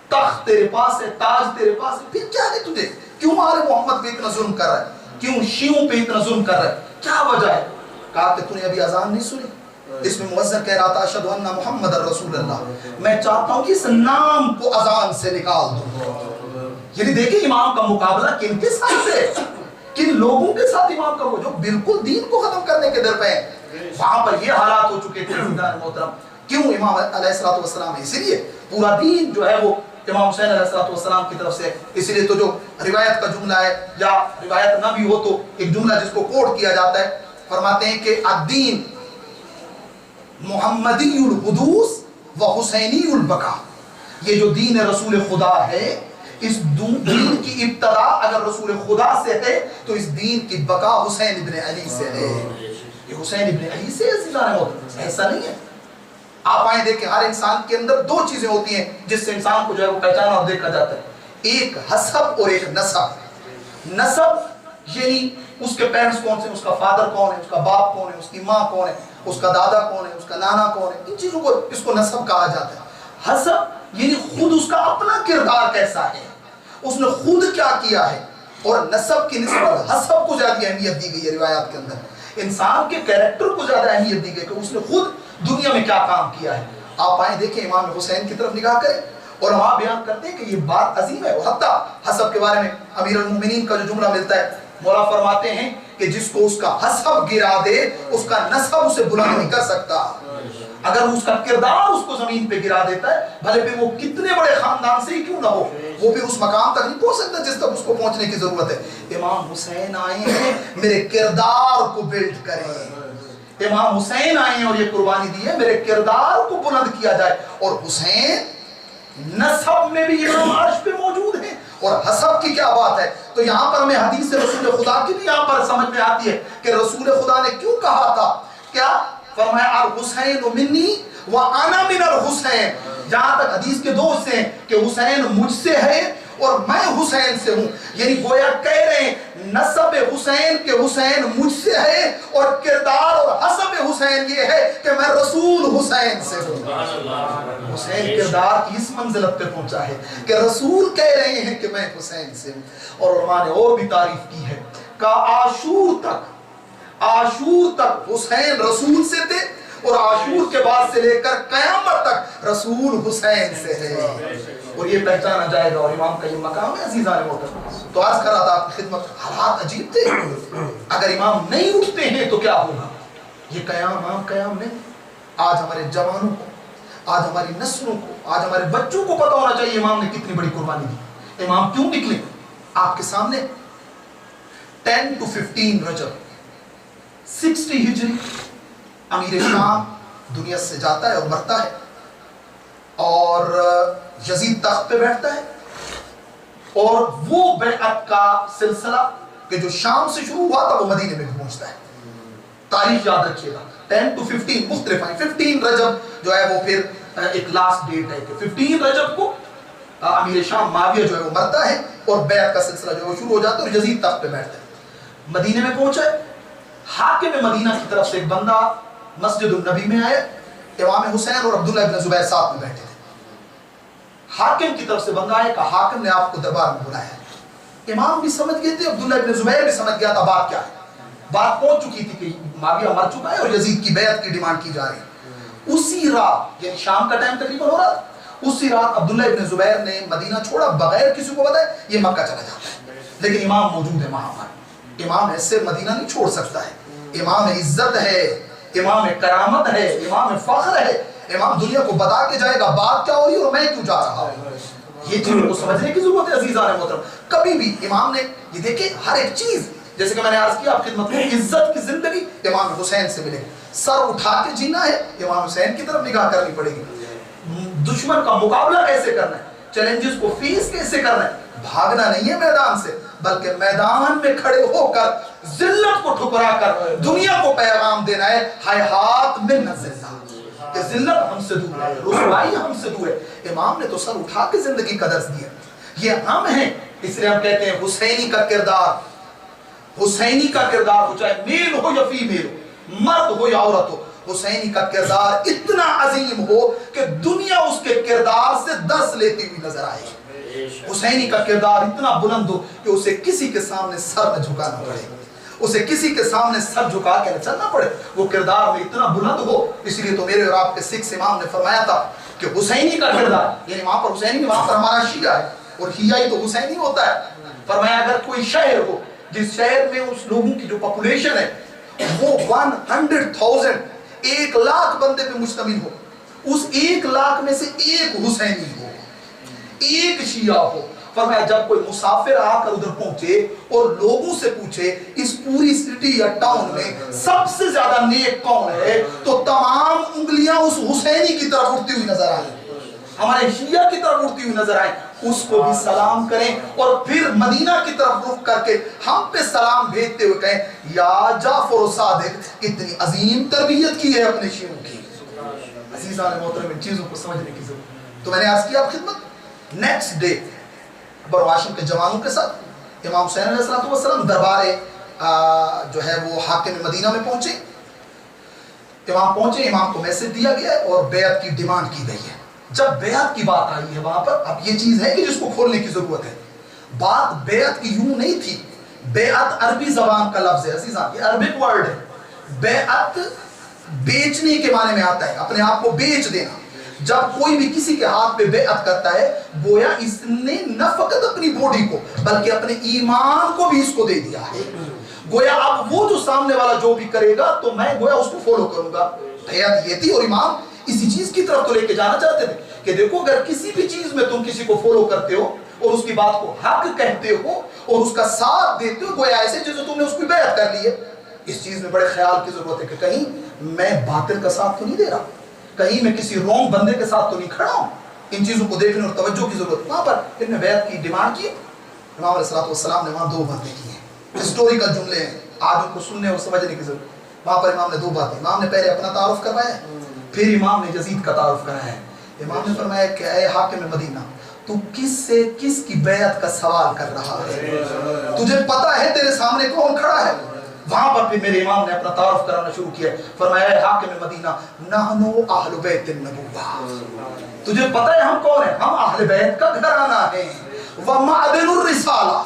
تخت تیرے پاس ہے، تاج تیرے پاس ہے، پھر کیا ہے تجھے؟ کیوں آل محمد پہ اتنا ظلم کر رہا ہے؟ کیوں شیعوں پہ اتنا ظلم کر رہا ہے؟ کیا وجہ ہے؟ کہا کہ تو نے ابھی اذان نہیں سنی؟ اس میں مؤذن کہہ رہا تھا اشہد ان محمد رسول اللہ، میں چاہتا ہوں کہ اس نام کو اذان سے نکال دوں۔ یعنی دیکھیں امام کا مقابلہ کن کے ساتھ ہے، کن لوگوں کے ساتھ امام کا، وہ جو بالکل دین کو ختم کرنے کے در پہ ہیں۔ وہاں پر یہ حالات ہو چکے تھے عزیزان محترم۔ کیوں امام علیہ السلام؟ اس لیے پورا دین جو ہے وہ امام حسین علیہ السلام کی طرف سے، اس لیے تو جو روایت کا جملہ ہے یا روایت نہ بھی ہو تو ایک جملہ جس کو کوٹ کیا جاتا ہے، فرماتے ہیں کہ الدین محمدی الحدوث و حسینی البقاء، یہ جو دین رسول خدا ہے، اس دین کی ابتدا اگر رسول خدا سے ہے تو اس دین کی بقا حسین ابن علی سے ہے۔ یہ حسین ابن علی سے عزیزان محترم، ایسا نہیں ہے۔ آپ آئیں دیکھیں ہر انسان کے اندر 2 چیزیں ہوتی ہیں جس سے انسان کو جو ہے وہ پہچانا اور دیکھا جاتا ہے۔ ایک حسب اور ایک نسب. نسب یعنی اس کے پیرنٹس کون سے، اس کا فادر کون ہے، اس کا باپ کون ہے، اس کی ماں کون ہے، اس کا دادا کون ہے، اس کا نانا کون ہے، ان چیزوں کو اس کو نسب کہا جاتا ہے. حسب یعنی خود اس کا اپنا کردار کیسا ہے، اس نے خود کیا کیا ہے. اور نسب کی نسبت حسب کو زیادہ اہمیت دی گئی ہے روایات کے اندر. انسان کے کریکٹر کو زیادہ اہمیت دی گئی کہ اس نے خود دنیا میں کیا کام کیا ہے. آپ آئیں دیکھیں امام حسین کی طرف نگاہ کریں اور وہاں بیان کرتے ہیں کہ یہ بات عظیم ہے. اور حتیٰ حسب کے بارے میں امیر المومنین کا جو جملہ ملتا ہے، مولا فرماتے ہیں کہ جس کو اس کا حسب گرا دے اس کا نسب اسے بلند نہیں کر سکتا. اگر اس کا کردار اس کو زمین پہ گرا دیتا ہے، بھلے پھر وہ کتنے بڑے خاندان سے ہی کیوں نہ ہو، وہ پھر اس مقام تک نہیں پہنچ سکتا جس تک اس کو پہنچنے کی ضرورت ہے. امام حسین آئے ہیں میرے کردار کو بلڈ کریں. امام حسین آئے ہیں اور یہ قربانی دی ہے میرے کردار کو بلند کیا جائے. اور حسین نسب میں بھی امام عرش پہ موجود ہیں. اور حسب کی کیا بات ہے، تو یہاں پر ہمیں حدیث رسول خدا کی بھی یہاں پر سمجھ میں آتی ہے کہ رسول خدا نے کیوں کہا تھا. کیا فرمایا؟ الحسین منی وانا من الحسین. جہاں تک حدیث کے دو حصے ہیں کہ حسین مجھ سے ہے اور میں حسین سے ہوں. یعنی گویا کہہ رہے ہیں نسب حسین کے حسین مجھ سے ہے اور کردار اور حسب حسین یہ ہے کہ میں رسول حسین سے ہوں. حسین کردار کی اس منزلت پہ پہنچا ہے کہ رسول کہہ رہے ہیں کہ میں حسین سے ہوں. اور علماء نے اور بھی تعریف کی ہے کہ عاشور تک حسین رسول سے تھے اور عاشور کے بعد سے لے کر قیامت تک رسول حسین سے ہے. اور یہ پہچانا جائے گا. اور امام کا یہ مقام ہے عزیزان محترم. تو عرض کر رہا تھا آپ کی خدمت، حالات عجیب تھے. اگر امام نہیں اٹھتے ہیں تو کیا ہوگا. یہ قیام عام قیام نہیں. آج ہمارے جوانوں کو، آج ہماری نسلوں کو، آج ہمارے بچوں کو پتا ہونا چاہیے امام نے کتنی بڑی قربانی دی. امام کیوں نکلے آپ کے سامنے؟ 10 to 15 رجب 60 ہجری امیر شام دنیا سے جاتا ہے اور مرتا ہے. اور یزید تخت پہ بیٹھتا ہے. اور وہ بیعت کا سلسلہ کہ جو شام سے شروع ہوا تھا وہ مدینے میں بھی پہنچتا ہے. تاریخ یاد رکھیے گا 10 to 15 مختلف ہیں. 15 رجب جو ہے وہ پھر ایک لاسٹ ڈیٹ ہے کہ 15 رجب کو امیر شام معاویہ جو ہے وہ مرتا ہے اور بیعت کا سلسلہ جو ہے وہ شروع ہو جاتا ہے اور یزید تخت پہ بیٹھتا ہے. مدینے میں پہنچا ہے. حاکم مدینہ کی طرف سے ایک بندہ مسجد النبی میں آیا. امام حسین اور عبداللہ ابن زبیر ساتھ میں بیٹھے تھے. حاکم کی طرف سے بندہ آیا کہ حاکم نے آپ کو دربار میں بلایا ہے. امام بھی سمجھ گئے تھے، عبداللہ ابن زبیر بھی سمجھ گیا تھا بات کیا ہے. بات پہنچ چکی تھی کہ معاویہ مر چکا ہے اور یزید کی بیعت کی ڈیمانڈ کی جا رہی ہے. اسی رات یعنی شام کا ٹائم تقریباً ہو رہا تھا، اسی رات عبداللہ ابن زبیر نے مدینہ چھوڑا بغیر کسی کو بتائے. یہ مکہ چلا جاتا ہے لیکن امام موجود ہے وہاں پر. امام ایسے مدینہ نہیں چھوڑ سکتا ہے. امام عزت ہے، امام کرامت ہے، امام فخر ہے. امام دنیا کو بتا کے جائے گا بات کیا ہو رہی ہے اور میں کیوں جا رہا ہوں. یہ چیزوں کو سمجھنے کی ضرورت ہے عزیزان محترم. کبھی بھی امام نے یہ دیکھیں ہر ایک چیز، جیسے کہ میں نے عرض کیا آپ خدمت میں، عزت کی زندگی امام حسین سے ملے. سر اٹھا کے جینا ہے امام حسین کی طرف نگاہ کرنی پڑے گی. دشمن کا مقابلہ کیسے کرنا ہے، چیلنجز کو فیس کیسے کرنا ہے. بھاگنا نہیں ہے میدان سے، بلکہ میدان میں کھڑے ہو کر ذلت کو ٹھکرا کر دنیا کو پیغام دینا ہے. حیات من الذلہ، کہ ذلت ہم سے دور ہے، رسوائی ہم سے دور ہے. امام نے تو سر اٹھا کے زندگی کا درس دیا. یہ ہم ہیں، اس لیے ہم کہتے ہیں حسینی کا کردار، حسینی کا کردار ہو چاہے میل ہو یا فیمیل ہو، مرد ہو یا عورت ہو، حسینی کا کردار اتنا عظیم ہو کہ دنیا اس کے کردار سے درس لیتی ہوئی نظر آئے. حسینی کا کردار اتنا بلند ہو کہ اسے کسی کے سامنے سر نہ جھکانا پڑے، اسے کسی کے سامنے سر جھکا کے نہ چلنا پڑے. وہ کردار میں اتنا بلند ہو. اس لیے تو میرے اور آپ کے سکھ امام نے فرمایا تھا کہ حسینی کا کردار، یعنی وہاں پر حسینی، وہاں پر ہمارا شیعہ ہے اور شیعہ ہی تو حسینی ہوتا ہے. فرمایا اگر کوئی شہر ہو جس شہر میں اس لوگوں کی جو پاپولیشن ہے وہ 100,000 1,00,000 بندے پہ مشتمل ہو، اس 1,00,000 میں سے ایک حسینی ہو، ایک شیعہ ہو. فرمایا جب کوئی مسافر آ کر ادھر پہنچے اور لوگوں سے پوچھے اس پوری سٹی یا ٹاؤن میں سب سے زیادہ نیک کون ہے، تو تمام انگلیاں اس حسینی کی طرف اٹھتی ہوئی نظر آئیں، ہمارے شیعہ کی طرف اٹھتی ہوئی نظر آئیں. اس کو بھی سلام کریں اور پھر مدینہ کی طرف رخ کر کے ہم پہ سلام بھیجتے ہوئے کہیں یا جعفر صادق، اتنی عظیم تربیت کی ہے اپنے شیعوں کی. عزیزان محترم ان چیزوں کو سمجھنے کی ضرورت. تو میں نے عرض کیا آپ خدمت، نیکسٹ ڈے بنو ہاشم کے جوانوں کے ساتھ امام حسین علیہ السلام دربار جو ہے وہ حاکم مدینہ میں پہنچے. امام پہنچے, امام کو میسج دیا گیا اور بیعت کی ڈیمانڈ کی گئی ہے. جب بیعت کی بات آئی ہے وہاں پر, اب یہ چیز ہے کہ جس کو کھولنے کی ضرورت ہے. بات بیعت کی یوں نہیں تھی. بیعت عربی زبان کا لفظ ہے عزیزان, یہ عربک ورڈ ہے. بیعت بیچنے کے معنی میں آتا ہے, اپنے آپ کو بیچ دینا. جب کوئی بھی کسی کے ہاتھ پہ بیعت کرتا ہے, گویا اس نے نہ فقط اپنی باڈی کو بلکہ اپنے ایمان کو بھی اس کو دے دیا ہے. گویا اب وہ جو سامنے والا جو بھی کرے گا تو میں گویا اس کو فالو کروں گا. بیعت یہ تھی, اور امام اسی چیز کی طرف تو لے کے جانا چاہتے تھے کہ دیکھو اگر کسی بھی چیز میں تم کسی کو فالو کرتے ہو اور اس کی بات کو حق کہتے ہو اور اس کا ساتھ دیتے ہو, گویا ایسے جیسے تم نے اس کی بیعت کر لی ہے. اس چیز میں بڑے خیال کی ضرورت ہے کہ کہیں میں باطل کا ساتھ تو نہیں دے رہا, کہیں میں کسی رونگ بندے کے ساتھ تو نہیں کھڑا ہوں. ان چیزوں کو دیکھنے اور توجہ کی ضرورت. وہاں پر انہوں نے بیعت کی ڈیمانڈ کی. امام علیہ السلام نے وہاں دو باتیں کی ہیں, ہسٹوریکل جملے ہیں, آج ان کو سننے اور سمجھنے کی ضرورت. وہاں پر امام نے دو باتیں, امام نے پہلے اپنا تعارف کروایا ہے, پھر امام نے یزید کا تعارف کرایا ہے. امام نے فرمایا کہ اے حاکم مدینہ, تو کس سے کس کی بیعت کا سوال کر رہا ہے؟ تجھے پتا ہے تیرے سامنے کون کھڑا ہے؟ وہاں پر پھر میرے امام نے اپنا تعارف کرانا شروع کیا. فرمایا اے حاکم مدینہ, نحنو اہل بیت النبوہ, تجھے پتا ہے ہم کون ہیں؟ ہم اہل بیت کا گھرانہ ہیں. ومعدن الرسالہ,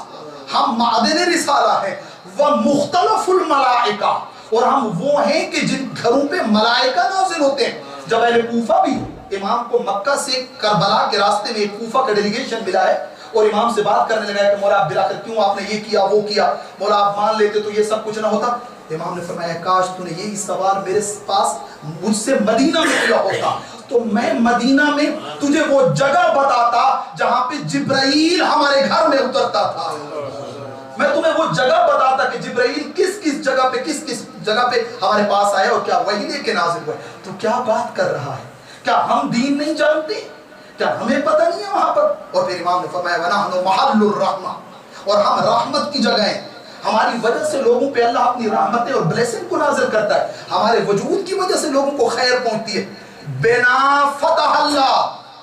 ہم معدن رسالہ ہیں. ومختلف الملائکہ, اور ہم وہ ہیں کہ جن گھروں پہ ملائکہ نازل ہوتے ہیں. جب اہل کوفہ بھی, امام کو مکہ سے کربلا کے راستے میں ایک کوفہ کا ڈیلیگیشن ملا ہے اور امام سے بات کرنے لگا ہے کہ مولا آپ بلا کر کیوں آپ نے یہ کیا وہ کیا, مولا آپ مان لیتے تو یہ سب کچھ نہ ہوتا. امام نے فرمایا کاش تو نے یہی سوال میرے پاس مجھ سے مدینہ میں کیا ہوتا تو میں مدینہ میں تجھے وہ جگہ بتاتا جہاں پہ جبرائیل ہمارے گھر میں اترتا تھا. میں تمہیں وہ جگہ بتاتا کہ جبرائیل کس کس جگہ پہ ہمارے پاس آئے اور کیا وحی لے کے نازل ہوئے. تو کیا بات کر رہا ہے؟ کیا ہم دین نہیں جانتے؟ کیا ہمیں پتہ نہیں ہے وہاں پر؟ اور پھر امام نے فرمایا وَنَحْنُ مَحَلُّ الرَّحْمَةِ, اور ہم رحمت کی جگہ ہیں. ہماری وجہ سے لوگوں پہ اللہ اپنی رحمتیں اور بلیسنگ کو نازل کرتا ہے. ہمارے وجود کی وجہ سے لوگوں کو خیر پہنچتی ہے. بنا فتح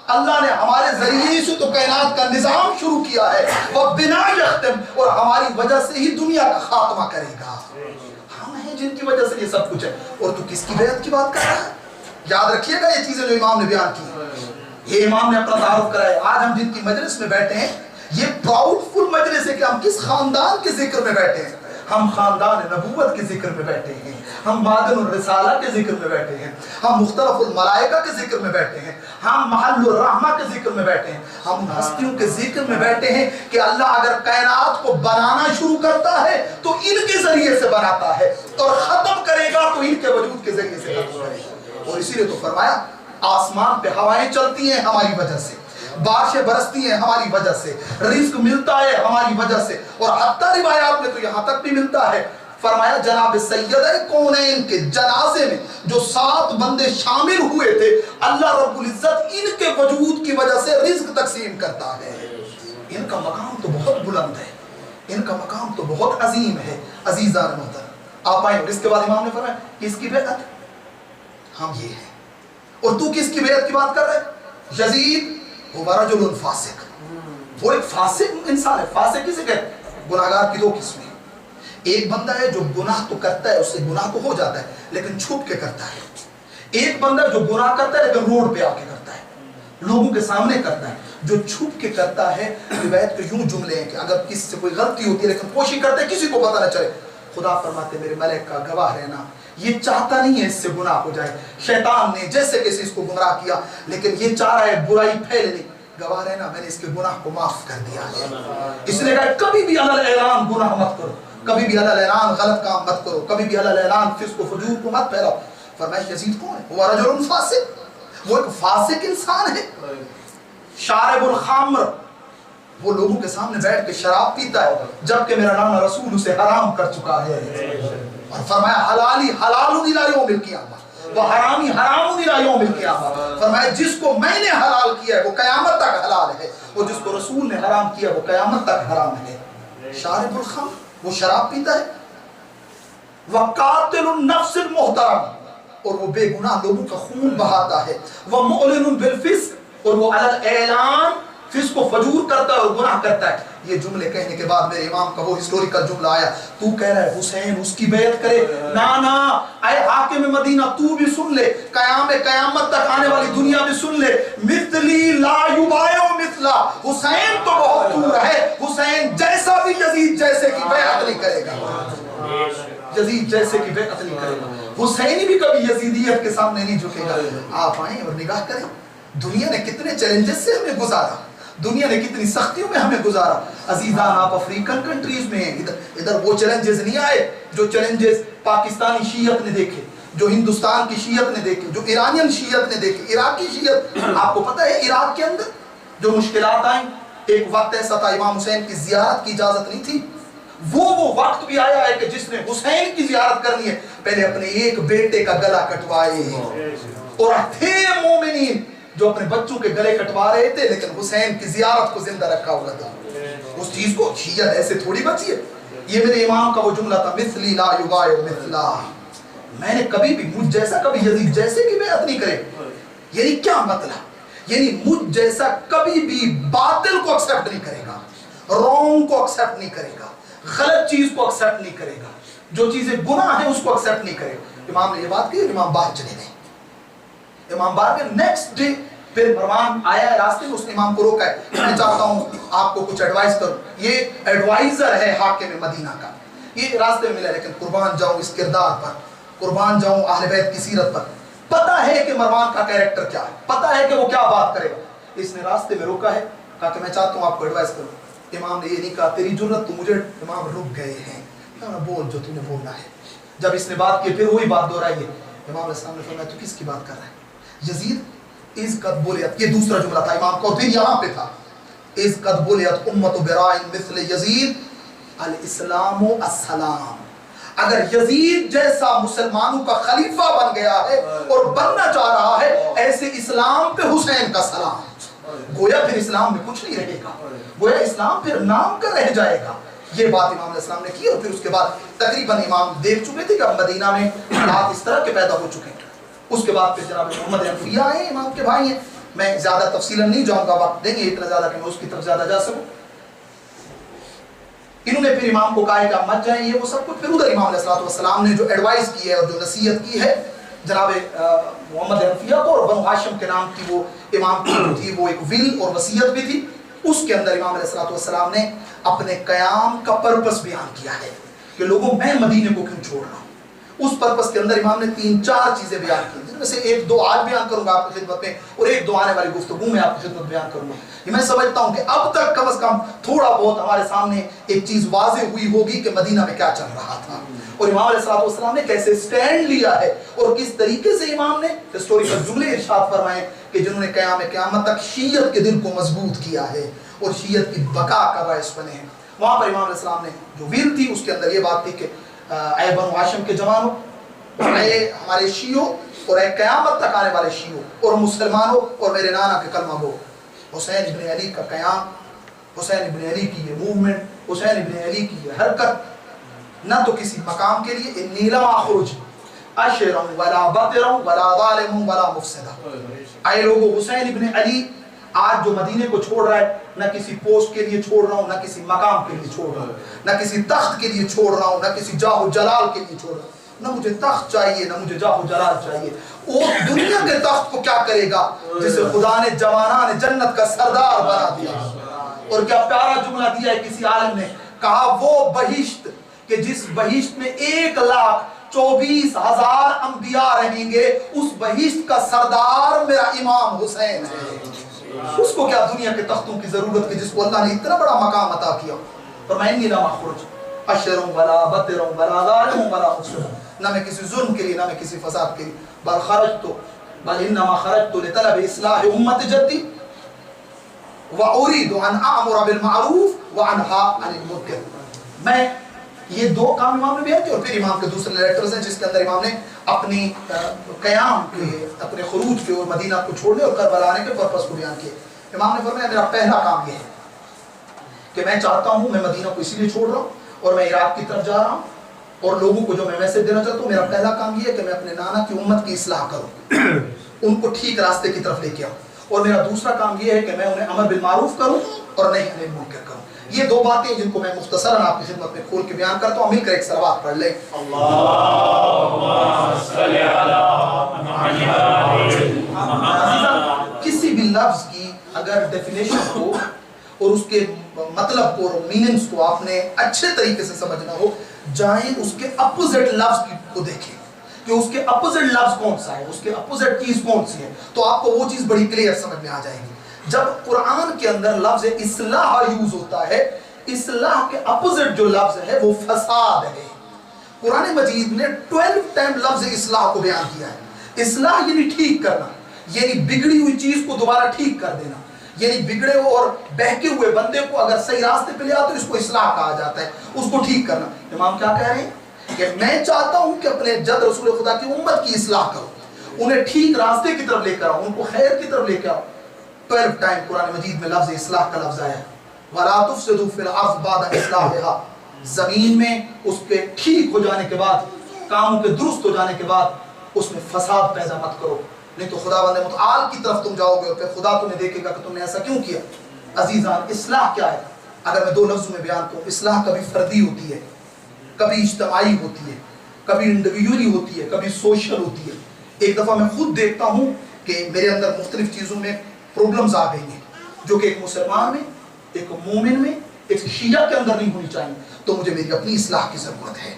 اللہ نے ہمارے ذریعے سے تو کائنات کا نظام شروع کیا ہے. وَبِنَا يَخْتِمْ, اور ہماری وجہ سے ہی دنیا کا خاتمہ کرے گا. ہم ہیں جن کی وجہ سے یہ سب کچھ ہے. اور تو کس کی بیعت کی بات کر رہا ہے؟ یاد رکھیے گا یہ چیزیں جو امام نے بیان کی. یہ امام نے اپنا تعارف کرایا. آج ہم جن کی مجلس میں بیٹھے ہیں یہ پراؤڈ فل مجلس ہے کہ ہم کس خاندان کے ذکر میں بیٹھے ہیں. ہم خاندان نبوت کے ذکر میں بیٹھے ہیں, ہم معدن الرسالہ کے ذکر میں بیٹھے ہیں, ہم مختلف الملائکہ کے ذکر میں بیٹھے ہیں, ہم محل الرحمہ کے ذکر میں بیٹھے ہیں, ہم ہستیوں کے ذکر میں بیٹھے ہیں کہ اللہ اگر کائنات کو بنانا شروع کرتا ہے تو ان کے ذریعے سے بناتا ہے اور ختم کرے گا تو ان کے وجود کے ذریعے سے ختم کرے گا. اور اسی لیے تو فرمایا آسمان پہ ہوائیں چلتی ہیں ہماری وجہ سے, بارشیں برستی ہیں ہماری وجہ سے, رزق ملتا ہے ہماری وجہ سے, اور حتیٰ روایات میں تو یہاں تک بھی ملتا ہے. فرمایا جناب سیدہ کونین کے جنازے میں جو 7 بندے شامل ہوئے تھے, اللہ رب العزت ان کے وجود کی وجہ سے رزق تقسیم کرتا ہے. ان کا مقام تو بہت بلند ہے, ان کا مقام تو بہت عظیم ہے. عزیزان محترم آپ آئیں. اور اس کے بعد امام نے فرمایا کس کی بیعت؟ ہم یہ ہیں. اور تو کس کی بیعت کی بات کر رہے ہیں؟ یزید هو رجل فاسق, وہ ایک فاسق انسان ہے. فاسق کسے کہتے ہیں؟ گناہگار کی 2 قسمیں. ایک بندہ ہے جو گناہ تو کرتا ہے, اس سے گناہ تو ہو جاتا ہے لیکن چھپ کے کرتا ہے. ایک بندہ ہے جو گناہ کرتا ہے لیکن روڈ پہ آ کے کرتا ہے, لوگوں کے سامنے کرتا ہے. جو چھپ کے کرتا ہے, روایت کے یوں جملے ہیں کہ اگر کسی سے کوئی غلطی ہوتی ہے لیکن کوشش کرتا ہے کسی کو پتہ نہ چلے, خدا فرماتے میرے ملک کا گواہ رہنا یہ چاہتا نہیں ہے اس سے گناہ ہو جائے. شیطان نے جیسے کسی اس کو گمراہ کیا لیکن یہ چاہ رہا ہے برائی پھیلنے. گواہ رہنا میں نے اس کے گناہ کو معاف کر دیا ہے. اس نے کہا کبھی بھی علل اعلان گناہ مت کرو, کبھی بھی علل اعلان غلط کام مت کرو, کبھی بھی علل اعلان فسق و فجور کو مت پھیلاؤ. فرمایا یزید کون ہے؟ وہ رجل فاسق, وہ ایک فاسق انسان ہے. شارب الخمر, وہ لوگوں کے سامنے بیٹھ کے شراب پیتا ہے جبکہ میرا نام رسول اسے حرام کر چکا ہے. اور فرمایا حلالی حلال الی یوم القیامہ وہ حرامی حرام الی یوم القیامہ. فرمایا جس کو میں نے حلال کیا ہے وہ قیامت تک حلال ہے, اور جس کو رسول نے حرام کیا وہ قیامت تک حرام ہے. شارب الخمر, وہ شراب پیتا ہے. وقاتل النفس المحترم, اور وہ بے گناہ لوگوں کا خون بہاتا ہے. ومعلن بالفسق, اور وہ علی الاعلان فسق و فجور کرتا ہے اور گناہ کرتا ہے. یہ جملے کہنے کے بعد میرے امام کا وہ ہسٹوریکل جملہ آیا, تو کہہ رہا ہے حسین اس کی بیعت کرے. نا اے حاکم مدینہ تو بھی سن لے, قیامت تک آنے والی دنیا بھی سن لے, مثلی لا یبایع مثلا, حسین تو بہت دور ہے, حسین جیسا بھی یزید جیسے کی بیعت نہیں کرے گا, یزید جیسے کی بیعت نہیں کرے گا. حسین بھی کبھی یزیدیت کے سامنے نہیں جھکے گا. آپ آئیں اور نگاہ کریں, دنیا نے کتنے چیلنجز سے ہمیں گزارا, دنیا نے کتنی سختیوں میں ہمیں گزارا. عزیزان آپ افریقن کنٹریز میں ہیں, ادھر وہ چیلنجز نہیں آئے جو چیلنجز پاکستانی شیعت نے دیکھے, جو ہندوستان کی شیعت نے دیکھے, جو ایرانین شیعت نے دیکھے, عراقی شیعت. آپ کو پتہ ہے عراق کے اندر جو مشکلات آئیں, ایک وقت ایسا تھا امام حسین کی زیارت کی اجازت نہیں تھی. وہ وقت بھی آیا ہے کہ جس نے حسین کی زیارت کرنی ہے پہلے اپنے ایک بیٹے کا گلا کٹوائے. اور تھے مومنین جو اپنے بچوں کے گلے کٹوا رہے تھے لیکن حسین کی زیارت کو زندہ رکھا ہوا تھا. اس چیز کو شیعت ایسے تھوڑی بچی ہے. یہ میرے امام کا وہ جملہ تھا, مثلی لا یبایع مثلا, میں نے کبھی بھی مجھ جیسا کبھی یزید جیسے کی بیعت نہیں کرے. یعنی کیا مطلب, یعنی مجھ جیسا کبھی بھی باطل کو ایکسپٹ نہیں کرے گا, رونگ کو ایکسپٹ نہیں کرے گا, غلط چیز کو ایکسپٹ نہیں کرے گا, جو چیزیں گناہ ہیں اس کو ایکسپٹ نہیں کرے گا. امام نے یہ بات کی, امام باہر چلے گئے. امام باہر کے نیکسٹ ڈے پھر مروان آیا ہے راستے میں, اس نے امام کو روکا ہے, میں چاہتا ہوں آپ کو کچھ ایڈوائز کروں. یہ ایڈوائزر ہے حاکم مدینہ کا, یہ راستے میں ملا, لیکن قربان جاؤں اس کردار پر, قربان جاؤں اہل بیت کی سیرت پر. پتہ ہے کہ مروان کا کیریکٹر کیا ہے, پتہ ہے کہ وہ کیا بات کرے گا. اس نے راستے میں روکا ہے, کہا کہ میں چاہتا ہوں آپ کو ایڈوائز کروں. امام نے یہ نہیں کہا تیری جرت, تو مجھے. امام رک گئے ہیں, بول جو تم نے بولنا ہے. جب اس نے بات کی پھر وہی بات دہرائی ہے. امام علیہ السلام نے فرمایا تو کس کی بات کر رہا ہے؟ یزید از قد بولیت, یہ دوسرا جملہ تھا امام کا, اور پھر یہاں پہ تھا از قد بولیت امت برائن مثل یزید الاسلام السلام. اگر یزید جیسا مسلمانوں کا خلیفہ بن گیا ہے اور بننا چاہ رہا ہے, ایسے اسلام پہ حسین کا سلام. گویا پھر اسلام میں کچھ نہیں رہے گا, گویا اسلام پھر نام کا رہ جائے گا. یہ بات امام علیہ السلام نے کی, اور پھر اس کے بعد تقریباً امام دیکھ چکے تھے کہ اب مدینہ میں حالات اس طرح کے پیدا ہو چکے ہیں. اس کے بعد پھر جناب محمد حنفیہ آئے, امام کے بھائی ہیں. میں زیادہ تفصیلاً نہیں جاؤں گا, وقت دیں گے اتنا زیادہ کہ میں اس کی طرف زیادہ جا سکوں. انہوں نے پھر امام کو کہا کہ آپ مت جائیں, یہ وہ سب کچھ. پھر ادھر امام علیہ السلام نے جو ایڈوائز کی ہے اور جو نصیحت کی ہے جناب محمد حنفیہ کو, اور بنو ہاشم کے نام کی وہ امام کی تھی, وہ ایک ول اور وصیت بھی تھی. اس کے اندر امام علیہ السلام نے اپنے قیام کا پرپس بیان کیا ہے کہ لوگوں میں مدینے کو کیوں چھوڑ رہا ہوں. اس پرپس کے اندر امام نے 3-4 چیزیں بیان کی, جن میں سے 1-2 آج بیان کروں گا آپ کی خدمت میں, اور 1-2 آنے والی گفتگو میں آپ کی خدمت بیان کروں گا. یہ میں سمجھتا ہوں کہ اب تک کم از کم تھوڑا بہت ہمارے سامنے ایک چیز واضح ہوئی ہوگی کہ مدینہ میں کیا چل رہا تھا, اور امام علیہ السلام نے کیسے سٹینڈ لیا ہے, اور کس طریقے سے امام نے ہسٹوریکل جملے ارشاد فرمائے کہ جنہوں نے قیامت تک شیعت کے دل کو مضبوط کیا ہے اور شیعت کی بقا کا باعث بنے ہیں. وہاں پر امام علیہ السلام نے جو ویل تھی اس کے اندر یہ بات تھی کہ اے بنو ہاشم کے جوانوں, اے ہمارے شیعوں, اور اے قیامت تک آنے والے شیعوں اور مسلمانوں, اور میرے نانا کے کلمہ گو, حسین ابن علی کا قیام, حسین ابن علی کی یہ موومنٹ, حسین ابن علی کی یہ حرکت نہ تو کسی مقام کے لیے, انی لم اخرج اشرا ولا بطرا ولا ظالم ولا مفسدا. اے لوگو, حسین ابن علی آج جو مدینے کو چھوڑ رہا ہے, نہ کسی پوسٹ کے لیے چھوڑ رہا ہوں, نہ کسی مقام کے لیے چھوڑ رہا ہوں, نہ کسی تخت کے لیے چھوڑ رہا ہوں, نہ کسی جاہ و جلال کے لیے چھوڑ رہا ہوں. نہ مجھے تخت چاہیے, نہ مجھے جاہ و جلال چاہیے. اور دنیا کے تخت کو کیا کرے گا جسے خدا نے جوانان جنت کا سردار بنا دیا. اور کیا پیارا جملہ دیا ہے کسی عالم نے, کہا وہ بہشت کہ جس بہشت میں 1,24,000 انبیاء رہیں گے, اس بہشت کا سردار میرا امام حسین ہے. اس کو کیا دنیا کے تختوں کی ضرورت ہے جس کو اللہ نے اتنا بڑا مقام عطا کیا. فرمائیں لم اخرج اشرا ولا بطرا ولا ظالم ولا مفسدا, نہ میں کسی ظلم کے لیے, نہ میں کسی فساد کے لیے, بل انما خرجت لطلب اصلاح امت جدی واريد ان اامر بالمعروف وانهى عن المنکر. میں یہ 2 کام امام نے بیان کیے, اور پھر امام کے دوسرے لیٹرز ہیں جس کے اندر امام نے اپنی قیام کے, اپنے خروج کے اور مدینہ کو چھوڑنے اور کربلا آنے کے پرپس کو بیان کیے. امام نے فرمایا میرا پہلا کام یہ ہے کہ میں چاہتا ہوں, میں مدینہ کو اسی لیے چھوڑ رہا ہوں اور میں عراق کی طرف جا رہا ہوں, اور لوگوں کو جو میں میسج دینا چاہتا ہوں, میرا پہلا کام یہ ہے کہ میں اپنے نانا کی امت کی اصلاح کروں, ان کو ٹھیک راستے کی طرف لے کے آؤں. اور میرا دوسرا کام یہ ہے کہ میں انہیں امر بالمعروف کروں اور نہی عن المنکر کروں. یہ دو باتیں جن کو میں مختصراً آپ کی خدمت میں کھول کے بیان کرتا ہوں. مل کر ایک صلوات پڑھ لیں. کسی بھی لفظ کی اگر ڈیفینیشن کو اور اس کے مطلب کو اور میننگز کو آپ نے اچھے طریقے سے سمجھنا ہو، جائیں اس کے اپوزٹ لفظ کو دیکھیں کہ اس کے اپوزٹ لفظ کون سا ہے، اس کے اپوزٹ چیز کون سی ہے، تو آپ کو وہ چیز بڑی کلیئر سمجھ میں آ جائے گی. جب قرآن کے اندر لفظ اصلاح یوز ہوتا ہے، اصلاح کے اپوزٹ جو لفظ ہے وہ فساد ہے. قرآن مجید نے 12 ٹائم لفظ اصلاح کو بیان کیا ہے. اصلاح یعنی ٹھیک کرنا، یعنی بگڑی ہوئی چیز کو دوبارہ ٹھیک کر دینا، یعنی بگڑے ہوئے اور بہکے ہوئے بندے کو اگر صحیح راستے پہ لے آتے تو اس کو اصلاح کہا جاتا ہے، اس کو ٹھیک کرنا. امام کیا کہہ رہے ہیں کہ میں چاہتا ہوں کہ اپنے جد رسول خدا کی امت کی اصلاح کرو، انہیں ٹھیک راستے کی طرف لے کر آؤ، ان کو خیر کی طرف لے کے آؤ. 12 ٹائم قرآن مجید میں لفظ اصلاح کا لفظ آیا ہے. وَلَا تُفْسِدُوا فِي الْأَرْضِ بَعْدَ إِصْلَاحِهَا، زمین میں اس کے ٹھیک ہو جانے کے بعد، کاموں کے درست ہو جانے کے بعد اس میں فساد پیدا مت کرو، نہیں تو خداوند متعال کی طرف تم جاؤ گے اور پھر خدا تمہیں دیکھے گا کہ تم نے ایسا کیوں کیا. عزیزان، اصلاح کیا ہے؟ اگر میں 2 لفظوں میں بیان کروں، اصلاح کبھی فردی ہوتی ہے، کبھی اجتماعی ہوتی ہے، کبھی انڈیویجولی ہوتی ہے، کبھی سوشل ہوتی ہے. ایک دفعہ میں خود دیکھتا ہوں کہ میرے اندر مختلف چیزوں میں پرابلمز آ گئی ہیں جو کہ ایک مسلمان میں، ایک مومن میں، ایک شیعہ کے اندر نہیں ہونی چاہیے. تو مجھے میری اپنی اصلاح کی ضرورت ہے.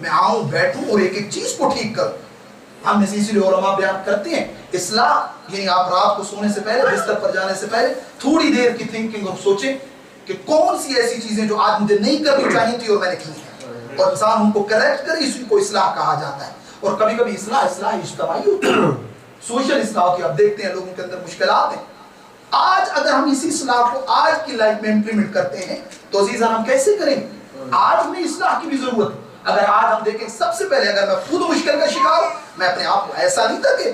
میں آؤں، بیٹھوں اور ایک ایک چیز کو ٹھیک کروں. ہم میں سے اسی لیے علماء بیان کرتے ہیں اصلاح یعنی آپ رات کو سونے سے پہلے، بستر پر جانے سے پہلے تھوڑی دیر کی تھنکنگ اور سوچیں کہ کون سی ایسی چیزیں جو آج مجھے نہیں کرنی چاہیے تھی اور میں نے کی ہیں، اور انسان ان کو کریکٹ کرے، اسی کو اصلاح کہا جاتا ہے. اور کبھی کبھی اصلاح اجتماعی ہوتی ہے، سوشل اصلاح ہوتی ہے. آپ دیکھتے ہیں لوگوں کے اندر مشکلات ہیں. آج اگر ہم اسی اصلاح کو آج کی لائف میں امپلیمنٹ کرتے ہیں تو عزیزان ہم کیسے کریں گے؟ آج میں اصلاح کی بھی ضرورت ہے. اگر آج ہم دیکھیں، سب سے پہلے اگر میں خود مشکل کا شکار ہوں، میں اپنے آپ کو ایسا نہیں تھا کہ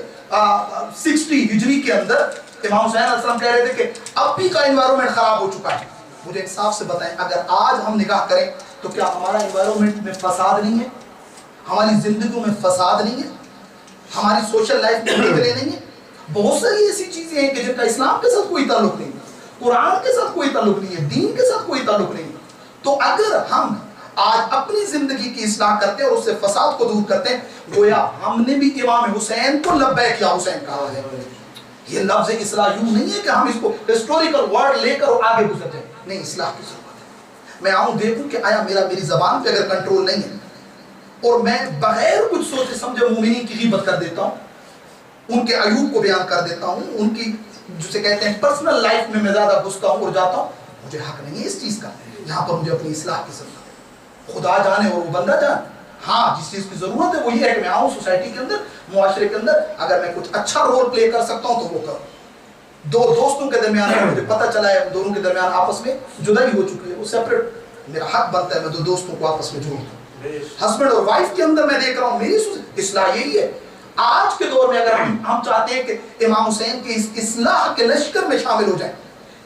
60 ہجری کے اندر امام حسین علیہ السلام کہہ رہے تھے کہ اب بھی کا انوائرمنٹ خراب ہو چکا ہے. مجھے انصاف سے بتائیں، اگر آج ہم نگاہ کریں تو کیا ہمارا انوائرمنٹ میں فساد نہیں ہے؟ ہماری زندگیوں میں فساد نہیں ہے؟ ہماری سوشل لائف میں نگلے نہیں ہے؟ بہت ساری ایسی چیزیں ہیں کہ جن کا اسلام کے ساتھ کوئی تعلق نہیں، قرآن کے ساتھ کوئی تعلق نہیں ہے، دین کے ساتھ کوئی تعلق نہیں. تو اگر ہم آج اپنی زندگی کی اصلاح کرتے ہیں اور اس سے فساد کو دور کرتے ہیں، گویا ہم نے بھی امام حسین کو لبیک یا حسین کہا ہے. یہ لفظ اصلاح یوں نہیں ہے کہ ہم اس کو ہسٹوریکل ورڈ لے کر اور آگے گزر جائیں. نہیں، اصلاح کی ضرورت ہے. میں آؤں دیکھوں کہ آیا میری زبان پہ اگر کنٹرول نہیں ہے اور میں بغیر کچھ سوچے سمجھے مومنین کی غیبت کر دیتا ہوں، ان کے عیوب کو بیان کر دیتا ہوں، ان کی جسے کہتے ہیں پرسنل لائف میں زیادہ گھستا ہوں اور جاتا ہوں، مجھے حق نہیں ہے اس چیز کا. یہاں پر مجھے اپنی اصلاح کی ضرورت ہے. خدا جانے اور وہ بندہ جانے. ہاں، جس چیز کی ضرورت ہے وہ یہ ہے کہ میں آؤں سوسائٹی کے اندر، معاشرے کے اندر، اگر میں کچھ اچھا رول پلے کر سکتا ہوں تو وہ کروں. 2 دوستوں کے درمیان مجھے پتہ چلا ہے دونوں کے درمیان آپس میں جدائی ہو چکی ہے، وہ سیپریٹ، میرا حق بنتا ہے میں 2 دوستوں کو آپس میں جوڑ دوں. ہسبینڈ اور وائف کے اندر میں دیکھ رہا ہوں میری اصلاح یہی ہے. آج کے دور میں اگر ہم چاہتے ہیں کہ امام حسین کی اس اصلاح کے لشکر میں شامل ہو جائیں،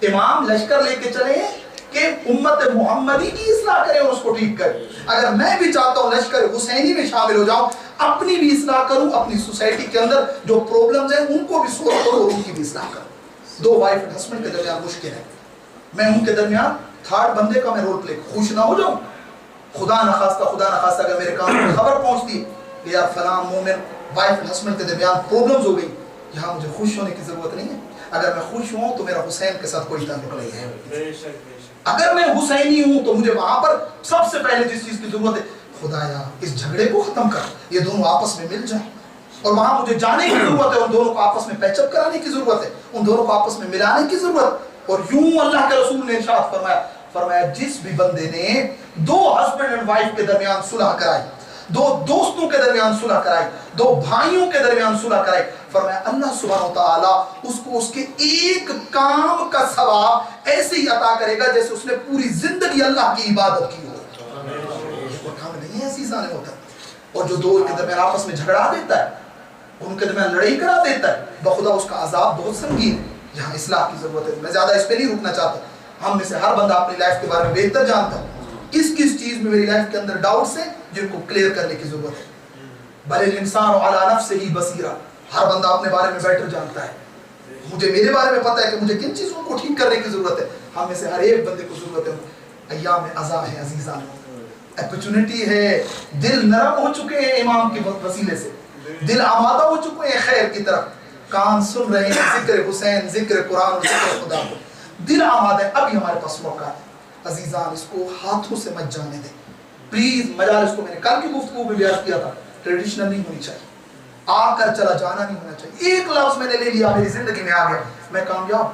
امام لشکر لے کے چلے ہیں کہ امت محمدی کی اصلاح کریں اور اس کو ٹھیک کریں. اگر میں بھی چاہتا ہوں لشکر حسینی میں شامل ہو جاؤں، اپنی بھی اصلاح کروں، اپنی سوسائٹی کے اندر جو پرابلمز ہیں ان کو بھی سولو کروں اور ان کی بھی اصلاح کروں. 2 وائف اینڈ ہسبینڈ کے درمیان مشکل ہے، میں ان کے درمیان تھرڈ بندے کا میں رول پلے خوش نہ ہو جاؤں. خدا نخواستہ اگر میرے کام میں خبر پہنچتی ہے کہ یار فلاں مومن وائف اینڈ ہسبینڈ کے درمیان پرابلمز ہو گئی، یہاں مجھے خوش ہونے کی ضرورت نہیں ہے. اگر میں خوش ہوں تو میرا حسین کے ساتھ کوئی تعلق نہیں ہے. اگر میں حسینی ہوں تو مجھے وہاں پر سب سے پہلے جس چیز کی ضرورت ہے، خدایا اس جھگڑے کو ختم کر، یہ دونوں آپس میں مل جائیں. اور وہاں مجھے جانے کی ضرورت ہے، ان دونوں کو آپس میں پیچ اپ کرانے کی ضرورت ہے، ان دونوں کو آپس میں ملانے کی ضرورت. اور یوں اللہ کے رسول نے ارشاد فرمایا جس بھی بندے نے 2 ہسبینڈ اینڈ وائف کے درمیان صلح کرائی، 2 دوستوں کے درمیان صلح کرائی، 2 بھائیوں کے درمیان صلح کرائی، فرمایا اللہ سبحانہ وتعالی اس کو اس کے ایک کام کا ثواب ایسے ہی عطا کرے گا جیسے اس نے پوری زندگی اللہ کی عبادت کی ہو. یہ کوئی کام نہیں ہے عزیزان ہوتا. اور جو 2 کے درمیان آپس میں جھگڑا دیتا ہے، ان کے درمیان لڑائی کرا دیتا ہے، بخدا اس کا عذاب بہت سنگین ہے. یہاں اصلاح کی ضرورت ہے. میں زیادہ اس پہ نہیں رکنا چاہتا. ہم میں سے ہر بندہ اپنی لائف کے بارے میں بہتر جانتا ہے کس چیز میں میری لائف کے اندر ڈاؤٹس ہیں جن کو کلیئر کرنے کی ضرورت ہے. بل الانسان علی نفسہ بصیرہ، ہر بندہ اپنے بارے میں بیٹر جانتا ہے. مجھے میرے بارے میں پتہ ہے کہ مجھے کن چیزوں کو ٹھیک کرنے کی ضرورت ہے. ہم میں سے ہر ایک بندے کو ضرورت ہے. ایام عزا ہے عزیزان, اپرچونٹی ہے. دل نرم ہو چکے ہیں امام کے وسیلے سے, دل آمادہ ہو چکے ہیں خیر کی طرف, کان سن رہے ہیں ذکر حسین, ذکر قرآن اور ذکر خدا کو, دل آمادہ ہے. ابھی ہمارے پاس موقع ہے عزیزان, اس کو ہاتھوں سے مت جانے دیں پلیز. مجالس کو میں نے کل کی گفتگو میں بیان کیا تھا, ٹریڈیشنل نہیں ہونی چاہیے, آ کر چلا جانا نہیں ہونا چاہیے. ایک لفظ میں نے لے لیا, میری زندگی میں آ گیا, میں کامیاب,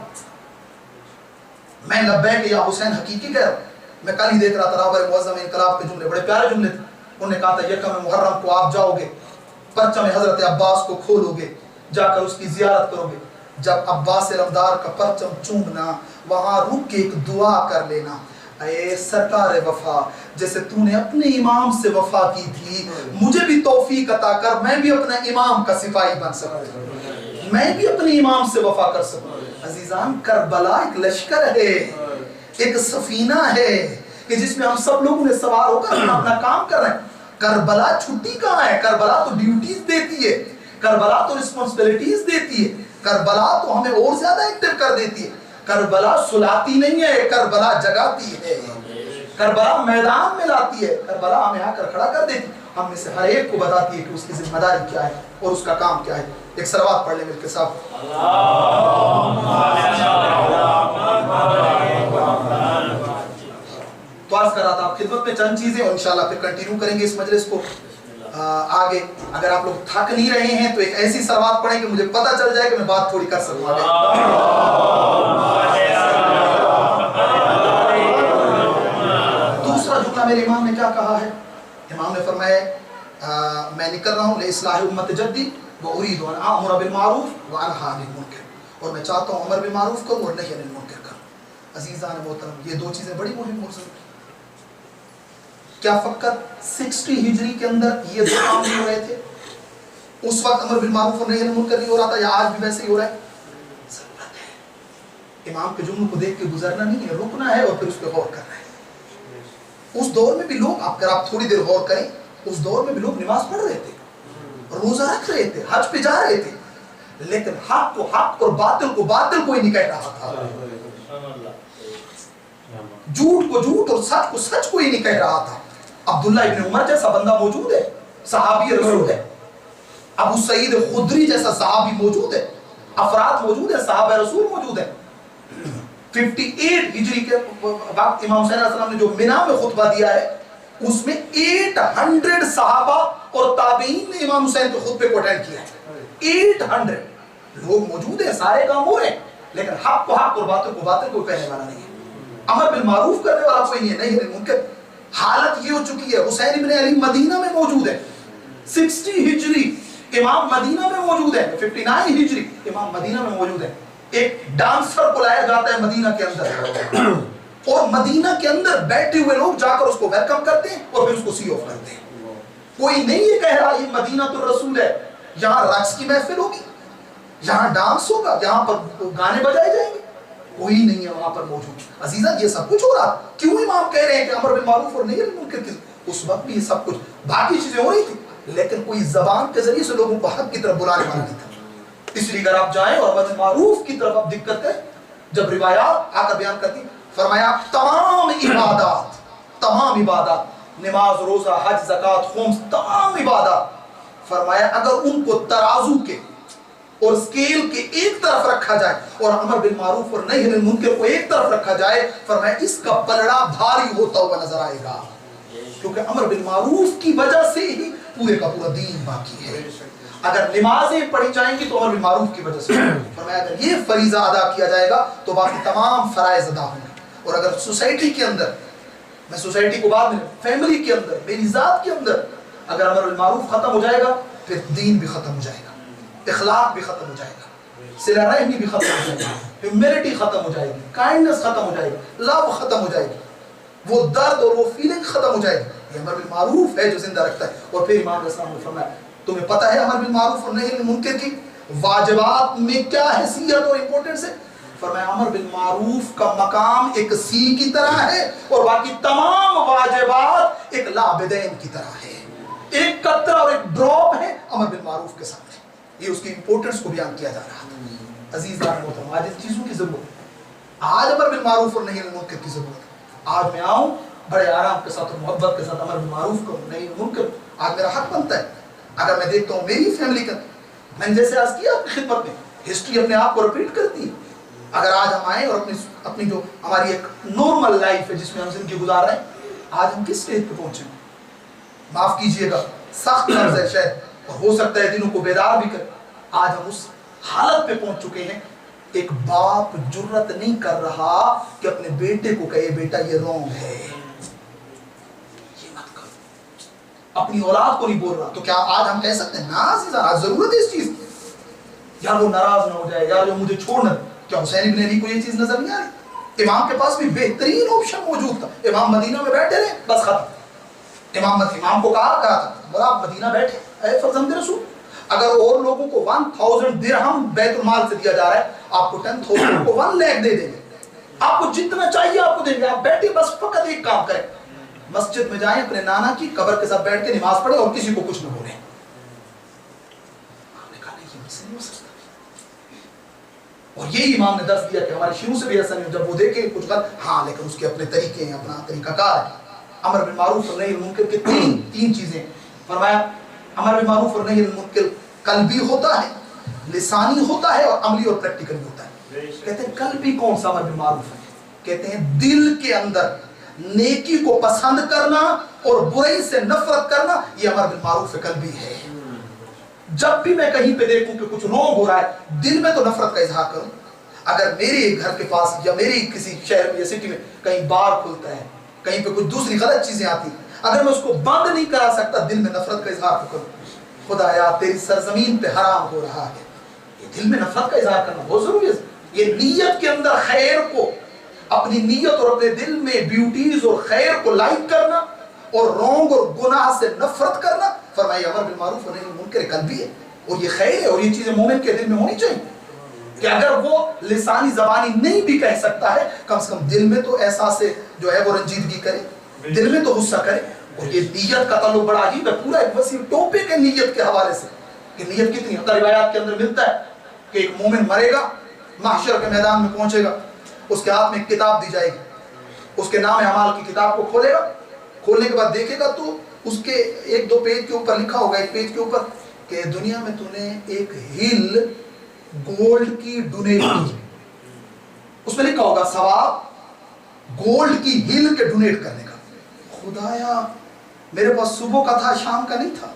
میں لبیک یا حسین حقیقی کہہ رہا ہوں. میں کل ہی دیکھ رہا تھا رابر معظم انقلاب کے جملے, بڑے پیارے جملے تھے. انہوں نے کہا تھا یکم محرم کو آپ جاؤ گے, پرچم حضرت عباس کو کھولو گے, جا کر اس کی زیارت کرو گے. جب عباس رمدار کا پرچم چومنا, وہاں رک کے ایک دعا کر لینا, اے سرکار وفا, جیسے تو نے اپنے امام سے وفا کی تھی, مجھے بھی توفیق عطا کر, میں بھی اپنا امام کا سپاہی بن سکوں, میں بھی اپنے امام سے وفا کر سکوں. عزیزان, کربلا ایک لشکر ہے, ایک سفینہ ہے کہ جس میں ہم سب لوگوں نے سوار ہو کر اپنا کام کر رہے ہیں. کربلا چھٹی کہاں ہے؟ کربلا تو ڈیوٹیز دیتی ہے, کربلا تو رسپانسبلٹیز دیتی ہے, کربلا تو ہمیں اور زیادہ ایکٹیو کر دیتی ہے. کربلا سلاتی نہیں ہے, کربلا جگاتی ہے, کربلا میدان میں لاتی ہے, کربلا ہمیں آ کر کھڑا کر دیتی ہے. ہم میں سے ہر ایک کو بتاتی ہے کہ اس کی ذمہ داری کیا ہے اور اس کا کام کیا ہے. ایک صلوات پڑھ لیں مل کے ساتھ. تو عرض کر رہا تھا آپ خدمت میں چند چیزیں, اور انشاءاللہ پھر کنٹینیو کریں گے اس مجلس کو آگے. اگر آپ لوگ تھک نہیں رہے ہیں تو ایک ایسی صلوات پڑھیں کہ مجھے پتہ چل جائے کہ میں بات تھوڑی کر سکوں آگے. دوسرا جملہ میرے امام نے کیا کہا ہے؟ امام نے فرمایا میں نکل رہا ہوں لإصلاح امت جدی واريد ان امر بالمعروف وانهى عن المنکر, اور میں چاہتا ہوں امر بالمعروف کروں اور نہی عن المنکر کروں. عزیزان محترم, یہ دو چیزیں بڑی مہم ہو سکتی. کیا فقط 60 ہجری کے اندر یہ دو کام نہیں ہو رہے تھے؟ اس وقت امر بالمعروف اور نہی عن المنکر نہیں ہو رہا تھا, یا آج بھی ویسے ہی ہو رہا ہے؟ ضرورت ہے امام کے جملوں کو دیکھ کے گزرنا نہیں ہے, رکنا ہے اور پھر اس پہ غور کرنا ہے. اس دور میں بھی لوگ, اگر آپ تھوڑی دیر غور کریں, اس دور میں بھی لوگ نماز پڑھ رہے تھے, روزہ رکھ رہے تھے, حج پہ جا رہے تھے, لیکن حق کو حق اور باطل کو باطل کوئی نہیں کہہ رہا تھا. جھوٹ کو جھوٹ اور سچ کو سچ کوئی نہیں کہہ رہا تھا. عبداللہ ابن عمر جیسا بندہ موجود ہے, صحابی رسول ہے. ابو سعید خدری جیسا صحابی موجود ہے, افراد موجود ہیں, صحابہ رسول موجود ہیں. 58 ہجری کے وقت امام حسین علیہ السلام نے جو منا میں خطبہ دیا ہے, اس میں 800 صحابہ اور تابعین نے امام حسین کے خطبے کو اٹینڈ کیا ہے. 800 لوگ موجود ہیں, سارے کام ہو رہے ہیں, لیکن حق کو حق اور باطل کو باطل کوئی کہنے والا نہیں ہے. امر بالمعروف کرنے والا کوئی نہیں ہے, نہیں ہے ممکن. حالت یہ ہو چکی ہے, حسین ابن علی مدینہ میں موجود ہے, 60 ہجری امام مدینہ میں موجود ہے, 59 ہجری امام مدینہ میں موجود ہے. ایک ڈانسر کو لایا جاتا ہے مدینہ کے اندر, اور مدینہ کے اندر بیٹھے ہوئے لوگ جا کر اس کو ویلکم کرتے ہیں اور پھر اس کو سی آف کرتے ہیں. کوئی نہیں یہ کہہ رہا یہ مدینہ الرسول ہے, یہاں رقص کی محفل ہوگی, یہاں ڈانس ہوگا, یہاں پر گانے بجائے جائیں گے, کوئی نہیں ہے وہاں پر موجود. عزیزہ یہ سب کچھ ہو رہا, کیوں امام کہہ رہے ہیں کہ امر بالمعروف اور نہی عن المنکر؟ اس وقت بھی یہ سب کچھ باقی چیزیں ہو رہی تھی, لیکن کوئی زبان کے ذریعے سے لوگوں کو حق کی طرف بلانے والا نہیں تھا. اس لیے اگر آپ جائیں اور امر بالمعروف کی طرف آپ دقت کریں, جب روایات آ کر بیان کرتی, فرمایا تمام عبادات, نماز, روزہ, حج, زکات, خمس, تمام عبادات, فرمایا اگر ان کو ترازو کے اور اسکیل کے ایک طرف رکھا جائے اور امر بالمعروف اور نہی عن المنکر کو ایک طرف رکھا جائے, فرمایا اس کا پلڑا بھاری ہوتا ہوا نظر آئے گا, کیونکہ امر بالمعروف کی وجہ سے ہی پورے کا پورا دین باقی ہے. اگر نمازیں پڑھی جائیں گی تو امر بالمعروف کی وجہ سے, فرمایا اگر یہ فریضہ ادا کیا جائے گا تو باقی تمام فرائض ادا ہوں گے. اور اگر سوسائٹی کے اندر, میں سوسائٹی کو بعد میں, فیملی کے اندر, میری ذات کے اندر اگر امر بالمعروف ختم ہو جائے گا, پھر دین بھی ختم ہو جائے گا, اخلاق بھی ختم ہو جائے گا, صلہ رحمی بھی ختم ہو جائے گا, ہیومینٹی ختم ہو جائے گی, کائنڈنس ختم ہو جائے گی, لو ختم ہو جائے گی, وہ درد اور وہ فیلنگ ختم ہو جائے گی. یہ امر بالمعروف ہے جو زندہ رکھتا ہے. اور پھر امام علیہ السلام نے فرمایا, تمہیں پتہ ہے امر بالمعروف اور نہی عن المنکر کی واجبات میں کیا حیثیت اور امپورٹنس ہے؟ فرمایا امر بالمعروف کا مقام ایک سی کی طرح ہے اور باقی تمام واجبات ایک لابدین کی طرح ہے, ایک قطرہ اور ایک ڈراپ ہے امر بالمعروف کے سامنے. یہ اس کی امپورٹنس کو بیان کیا جا رہا تھا. عزیزان محترم آج ان چیزوں کی ضرورت ہے، آج امر بالمعروف اور نہی عن المنکر کی ضرورت ہے۔ آج میں آؤں بڑے آرام کے ساتھ اور محبت کے ساتھ امر بالمعروف کروں نہی عن المنکر، آج میرا حق بنتا ہے۔ اگر میں دیکھتا ہوں میری فیملی کا، میں نے جیسے عرض کیا آپ کی خدمت میں، ہسٹری اپنے آپ کو رپیٹ کرتی ہے۔ اگر آج ہم آئیں اور اپنی جو ہماری ایک نارمل لائف ہے جس میں ہم زندگی گزار رہے ہیں، آج ہم کس سٹیج پہ پہنچے؟ معاف کیجئے گا، سخت لفظ ہے شاید، اور ہو سکتا ہے دنوں کو بیدار بھی کرے۔ آج ہم اس حالت پہ پہنچ چکے ہیں، ایک باپ جرت نہیں کر رہا کہ اپنے بیٹے کو کہے بیٹا یہ رونگ ہے، یہ مت کرو، اپنی اولاد کو نہیں بول رہا۔ تو کیا آج ہم کہہ سکتے ہیں نا عزیزان آج ضرورت ہے اس چیز کی، یا وہ ناراض نہ ہو جائے یا جو مجھے چھوڑنا؟ کیا حسین ابن علی کو یہ چیز نظر نہیں آ رہی؟ امام کے پاس بھی بہترین آپشن موجود تھا، امام مدینہ میں بیٹھے رہے بس ختم۔ امام کو کہا تھا بولا آپ مدینہ بیٹھے اے فرزند رسول، اگر اور لوگوں کو 1000 درہم بیت المال سے دیا جا رہا ہے، آپ کو 10,000 کو 1 لاکھ دے دیں گے، آپ کو جتنا چاہیے آپ کو دیں گے، آپ بیٹھے بس فقط ایک کام کریں، مسجد میں جائیں اپنے نانا کی قبر کے ساتھ بیٹھ کے نماز پڑھیں اور کسی کو کچھ نہ بولیں۔ آپ نے کہا نہیں یہ مجھ سے نہیں ہو سکتا، اور یہی امام نے درس دیا کہ ہمارے شیعوں سے بھی ایسا نہیں ہو، جب وہ دیکھیں کچھ غلط، ہاں لیکن اس کے اپنے طریقے ہیں، اپنا طریقہ کار ہے۔ امر بالمعروف اور نہی عن المنکر کے تین چیزیں فرمایا، امر بالمعروف اور نہی عن المنکر قلبی ہوتا ہے، لسانی ہوتا ہے، اور عملی اور پریکٹیکل بھی ہوتا ہے۔ کہتے ہیں قلبی کون سا امر بالمعروف ہے؟ کہتے ہیں دل کے اندر نیکی کو پسند کرنا اور برائی سے نفرت کرنا، یہ امر بالمعروف قلبی ہے۔ جب بھی میں کہیں پہ دیکھوں کہ کچھ رونگ ہو رہا ہے، دل میں تو نفرت کا اظہار کروں۔ اگر میرے گھر کے پاس یا میری کسی شہر میں یا سٹی میں کہیں بار کھلتا ہے، کہیں پہ کچھ دوسری غلط چیزیں آتی، اگر میں اس کو بند نہیں کرا سکتا، دل میں نفرت کا اظہار تو کروں۔ خدایا تیری سرزمین پہ حرام ہو رہا ہے، یہ دل میں نفرت کا اظہار کرنا بہت ضروری ہے۔ یہ نیت کے اندر خیر کو، اپنی نیت اور اپنے دل میں بیوٹیز اور خیر کو لائک کرنا اور رونگ اور گناہ سے نفرت کرنا، فرمایا امر بالمعروف اور نہی عن المنکر قلبی ہے، اور یہ خیر ہے، اور یہ چیزیں مومن کے دل میں ہونی چاہیے کہ اگر وہ لسانی زبانی نہیں بھی کہہ سکتا ہے، کم سے کم دل میں تو احساس جو ہے وہ رنجیدگی کرے، دل میں تو غصہ کرے۔ اور یہ نیت کا تعلق بڑا عجیب ہے، پورا ایک وسیع ٹاپک ہے نیت کے حوالے سے کہ نیت کتنی ہے۔ روایات کے اندر ملتا ہے کہ ایک مومن مرے گا، محشر کے میدان میں پہنچے گا، اس کے ہاتھ میں ایک کتاب دی جائے گی، اس کے نام اعمال کی کتاب کو کھولے گا، کھولنے کے بعد دیکھے گا تو اس کے 1-2 پیج کے اوپر لکھا ہوگا، ایک پیج کے اوپر کہ دنیا میں تو نے ایک ہل گولڈ کی ڈونیٹ کی، اس میں لکھا ہوگا ثواب گولڈ کی ہل کے ڈونیٹ کرنے کا۔ خدایا میرے پاس صبح کا تھا شام کا نہیں تھا،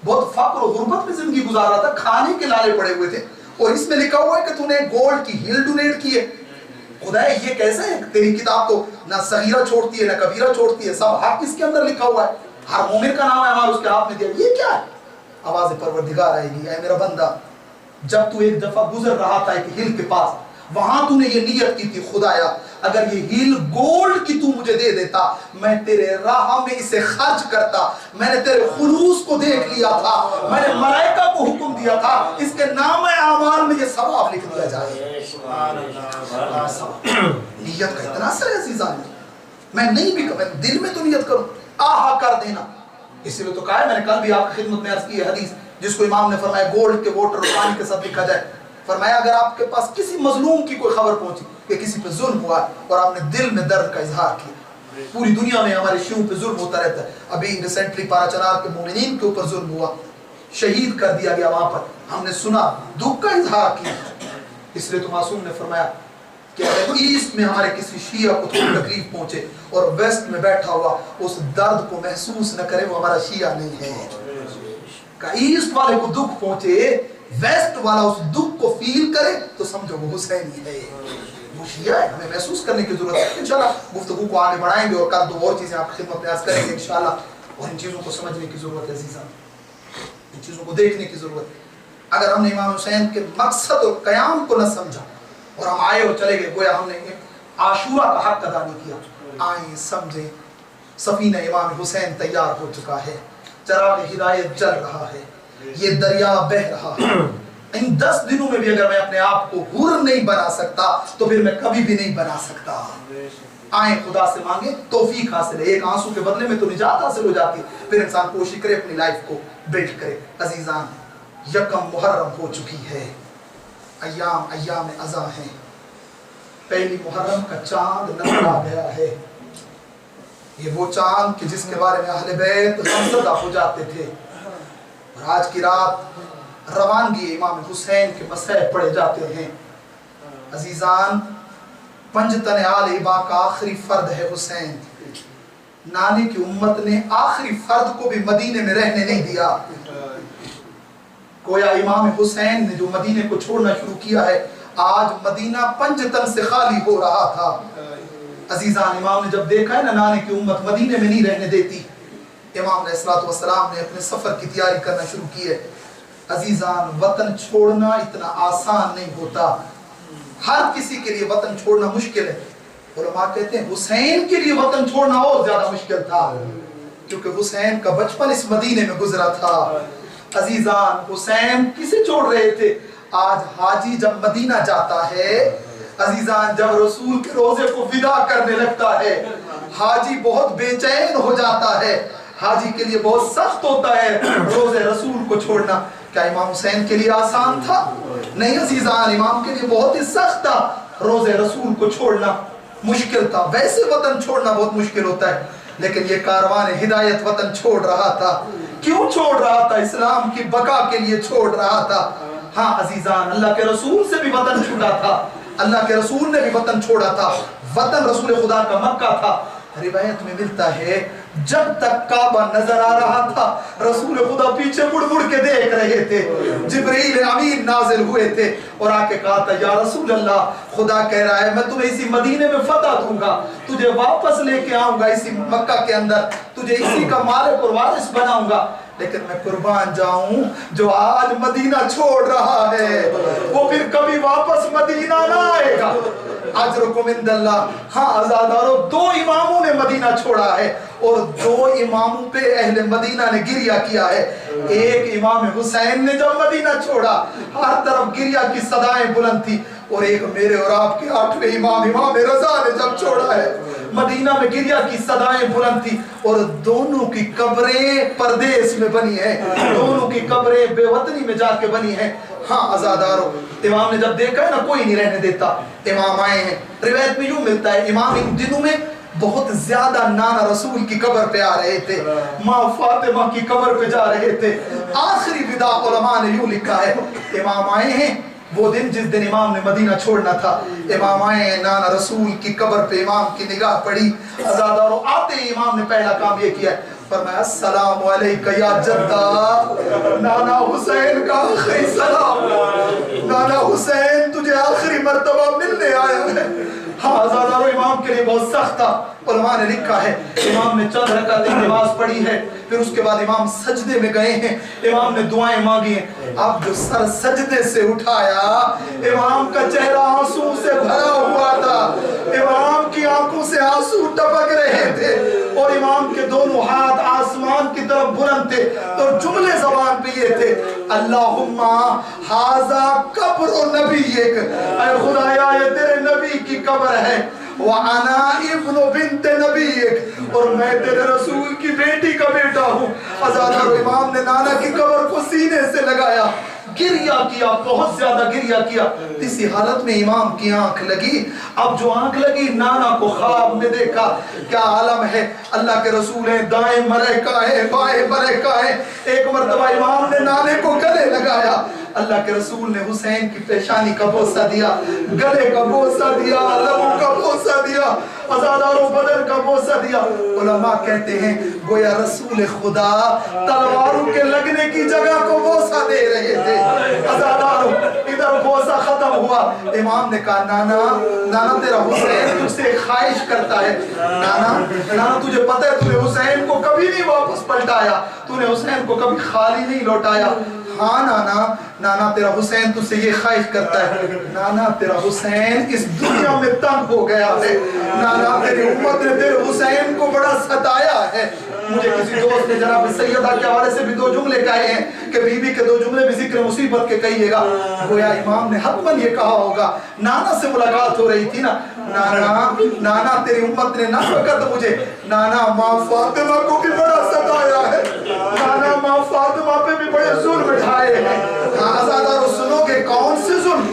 بہت فقر و غربت میں زندگی گزار رہا تھا، کھانے کے لالے پڑے ہوئے تھے، اور اس میں لکھا ہوا ہے کہ تو نے گولڈ کی ہل ڈونیٹ کی ہے۔ خدایا یہ کیسے ہے؟ تیری کتاب تو نہ صغیرہ چھوڑتی ہے نہ کبیرہ چھوڑتی ہے، سب حق اس کے اندر لکھا ہوا ہے، ہر مومن کا نام ہے ہمارا اس کے ہاتھ میں دیا، یہ کیا ہے؟ آواز پروردگار آئے گی، اے میرا بندہ جب تو ایک دفعہ گزر رہا تھا ایک ہل کے پاس، وہاں تو نے یہ نیت کی تھی خدایا اگر یہ ہل گولڈ کی تو مجھے دے دیتا، میں تیرے راہ میں اسے خرچ کرتا، میں نے تیرے خلوص کو دیکھ لیا تھا، میں نے ملائکہ کو حکم دیا تھا اس کے نام اعمال میں یہ ثواب لکھ دیا جائے۔ نیت کا اتنا اثر ہے عزیزان، میں نہیں بھی میں دل میں تو نیت کروں، آہا کر دینا۔ اسی لیے تو کہا ہے، میں نے کل بھی آپ کی خدمت میں عرض کی ہے حدیث جس کو امام نے فرمایا گولڈ کے واٹر پانی کے ساتھ لکھا جائے، فرمایا اگر آپ کے پاس کسی مظلوم کی کوئی خبر پہنچی کہ کسی پہ ظلم ہوا اور آپ نے دل میں درد کا اظہار کیا، پوری دنیا میں ہمارے شیعوں پہ ظلم ہوتا رہتا ہے، ابھی ریسنٹلی پارا چنار کے مومنین کے اوپر ظلم ہوا، شہید کر دیا گیا وہاں پر، ہم نے سنا دکھ کا اظہار کیا، اس لیے تو معصوم نے فرمایا کہ اگر ایسٹ میں ہمارے کسی شیعہ کو تھوڑی تکلیف پہنچے اور ویسٹ میں بیٹھا ہوا اس درد کو محسوس نہ کرے، وہ ہمارا شیعہ نہیں ہے۔ کہ ایسٹ والے کو دکھ پہنچے، ویسٹ والا اس دکھ کو فیل کرے تو سمجھو وہ حسینی ہے، وہ شیعہ ہے، ہمیں محسوس کرنے کی ضرورت ہے۔ انشاءاللہ گفتگو کو آگے بڑھائیں گے اور کل 2 اور چیزیں آپ کی خدمت میں عرض کریں گے انشاءاللہ، اور ان چیزوں کو سمجھنے کی ضرورت ہے عزیزان، ان چیزوں کو دیکھنے کی ضرورت ہے۔ اگر ہم نے امام حسین کے مقصد اور قیام کو نہ سمجھا اور ہم آئے اور چلے گئے، گویا ہم نے عاشورہ کا حق ادا نہیں کیا۔ آئیں سمجھیں، سفینہ امام حسین تیار ہو چکا ہے، چراغ ہدایت جل رہا ہے، یہ دریا بہ رہا ہے۔ ان 10 دنوں میں بھی اگر میں اپنے آپ کو حر نہیں بنا سکتا تو پھر میں کبھی بھی نہیں بنا سکتا۔ آئیں خدا سے مانگیں، توفیق حاصل ہے، ایک آنسو کے بدلے میں تو نجات حاصل ہو جاتی ہے، پھر انسان کوشش کرے اپنی لائف کو بلڈ کرے۔ عزیزان، یکم محرم ہو چکی ہے، ایام ازاں ہیں. پہلی محرم کا چاند نظر آ گیا ہے. یہ وہ چاند کہ جس کے بارے میں اہل بیت غمزدہ ہو جاتے تھے. اور آج کی رات روانگی امام حسین کے مسائل پڑے جاتے ہیں. عزیزان، پنجتن آل ابا کا آخری فرد ہے حسین. نانے کی امت نے آخری فرد کو بھی مدینے میں رہنے نہیں دیا. گویا امام حسین نے جو مدینے کو چھوڑنا شروع کیا ہے، آج مدینہ پنجتن سے خالی ہو رہا تھا. عزیزان، امام نے جب دیکھا ہے نا نانے کی امت مدینے میں نہیں رہنے دیتی، امام علیہ السلام نے اپنے سفر کی تیاری کرنا شروع کی ہے. عزیزان، وطن چھوڑنا اتنا آسان نہیں ہوتا. ہر کسی کے لیے وطن چھوڑنا مشکل ہے. علماء کہتے ہیں حسین کے لیے وطن چھوڑنا اور زیادہ مشکل تھا، کیونکہ حسین کا بچپن اس مدینے میں گزرا تھا. عزیزان، حسین کسے چھوڑ رہے تھے؟ آج حاجی جب مدینہ جاتا ہے، عزیزان، جب رسول کے روزے کو ودا کرنے لگتا ہے، حاجی بہت بے چین ہو جاتا ہے. حاجی کے لیے بہت سخت ہوتا ہے روزے رسول کو چھوڑنا. کیا امام حسین کے لیے آسان تھا؟ نہیں عزیزان، امام کے لیے بہت ہی سخت تھا. روزے رسول کو چھوڑنا مشکل تھا. ویسے وطن چھوڑنا بہت مشکل ہوتا ہے، لیکن یہ کاروان ہدایت وطن چھوڑ رہا تھا. کیوں چھوڑ رہا تھا؟ اسلام کی بقا کے لیے چھوڑ رہا تھا. ہاں عزیزان، اللہ کے رسول سے بھی وطن چھوڑا تھا. اللہ کے رسول نے بھی وطن چھوڑا تھا. وطن رسول خدا کا مکہ تھا. روایت میں ملتا ہے جب تک کعبہ نظر آ رہا تھا، رسول خدا پیچھے مڑ مڑ کے دیکھ رہے تھے. جبریل امین نازل ہوئے تھے اور آ کے کہا تھا، یا رسول اللہ، خدا کہہ رہا ہے میں تمہیں اسی مدینے میں فتح دوں گا، تجھے واپس لے کے آؤں گا اسی مکہ کے اندر، تجھے اسی کا مالک اور وارث بناؤں گا. لیکن میں قربان جاؤں، جو آج مدینہ چھوڑ رہا ہے وہ پھر کبھی واپس مدینہ نہ آئے گا. اجرکم عند اللہ. ہاں عزادارو، 2 اماموں نے مدینہ چھوڑا ہے اور 2 اماموں پہ اہل مدینہ نے گریہ کیا ہے. ایک امام حسین نے جب مدینہ چھوڑا، ہر طرف گریہ کی صدائیں بلند تھی، اور ایک میرے اور آپ کے 8ویں امام رضا نے جب چھوڑا ہے، مدینہ میں گریہ کی صدائیں بلند تھی. اور دونوں کی قبریں پردیس میں بنی ہیں، دونوں کی قبریں بے وطنی میں جا کے بنی ہیں. ہاں عزادارو، امام نے جب دیکھا ہے نا کوئی نہیں رہنے دیتا، امام آئے ہیں. روایت میں یوں ملتا ہے امام ان دنوں میں بہت زیادہ نانا رسول کی قبر پہ آ رہے تھے، ماں فاطمہ کی قبر پہ جا رہے تھے. آخری وداع علماء نے یوں لکھا ہے، امام آئے ہیں وہ دن جس دن امام نے مدینہ چھوڑنا تھا. امام آئے ہیں، نانا رسول کی قبر پہ امام کی نگاہ پڑی. عزادارو، آتے ہی امام نے پہلا کام یہ کیا ہے، فرمایا السلام علیکہ یا جدہ. نانا حسین کا آخری سلام. نانا حسین تجھے آخری مرتبہ ملنے آیا ہے. ہاں عزادارو، امام کے لیے بہت سخت تھا. علماء نے لکھا ہے امام نے چند رکعتیں نماز پڑھی ہے، پھر اس کے بعد امام سجدے میں گئے ہیں، امام نے دعائیں مانگی ہیں. اب جو سر سجدے سے اٹھایا، امام کا چہرہ آنسو سے بھرا ہوا تھا، امام کی آنکھوں سے آنسو ٹپک رہے تھے، اور امام کے دونوں ہاتھ آسمان کی طرف بلند تھے. تو جملے زبان پہ یہ تھے، اللہم ھذا قبر نبیک، اے خدایا یہ تیرے نبی کی قبر ہے، وَأَنَا ابن بنت نبیک، اور میں تیرے رسول کی بیٹی کا بیٹا ہوں. عزادارو، امام نے نانا کی قبر کو سینے سے لگایا، گریہ کیا، بہت زیادہ گریہ کیا. اسی حالت میں امام کی آنکھ لگی. اب جو آنکھ لگی، نانا کو خواب میں دیکھا. کیا عالم ہے، اللہ کے رسول ہیں، دائیں ملائکہ ہیں، بائیں ملائکہ ہیں. ایک مرتبہ امام نے نانے کو گلے لگایا، اللہ کے رسول نے حسین کی پیشانی کا بوسہ دیا، گلے کا بوسہ دیا، لبوں کا بوسہ دیا، عزاداروں بدن کا بوسہ دیا. علماء کہتے ہیں گویا رسول خدا تلواروں کے لگنے کی جگہ کو بوسہ دے رہے تھے. عزاداروں، ادھر بوسہ ختم ہوا. امام نے کہا نانا تیرا حسین تجھ سے خواہش کرتا ہے. نانا تجھے پتہ ہے تو نے حسین کو کبھی نہیں واپس پلٹایا، تو نے حسین کو کبھی خالی نہیں لوٹایا. ہاں نانا تیرا حسین تجھ سے یہ خواہش کرتا ہے. نانا تیرا حسین اس دنیا میں تنگ ہو گیا ہے. نانا تیری امت نے تیرے حسین کو بڑا ستایا ہے. مجھے کسی دوست نے جناب سیدہ کے حوالے سے بھی 2 جملے کہے ہیں کہ بی بی کے 2 جملے بھی ذکر مصیبت کے کہیے گا. گویا امام نے حتماً یہ کہا ہوگا، نانا سے ملاقات ہو رہی تھی نا، نانا تیری امت نے نہ فقط مجھے، نانا ماں فاطمہ کو بھی بڑا ستایا ہے، نانا ماں فاطمہ پہ بھی بڑے ظلم ڈھائے ہیں. آزادارو سنو گے کون سے ظلم؟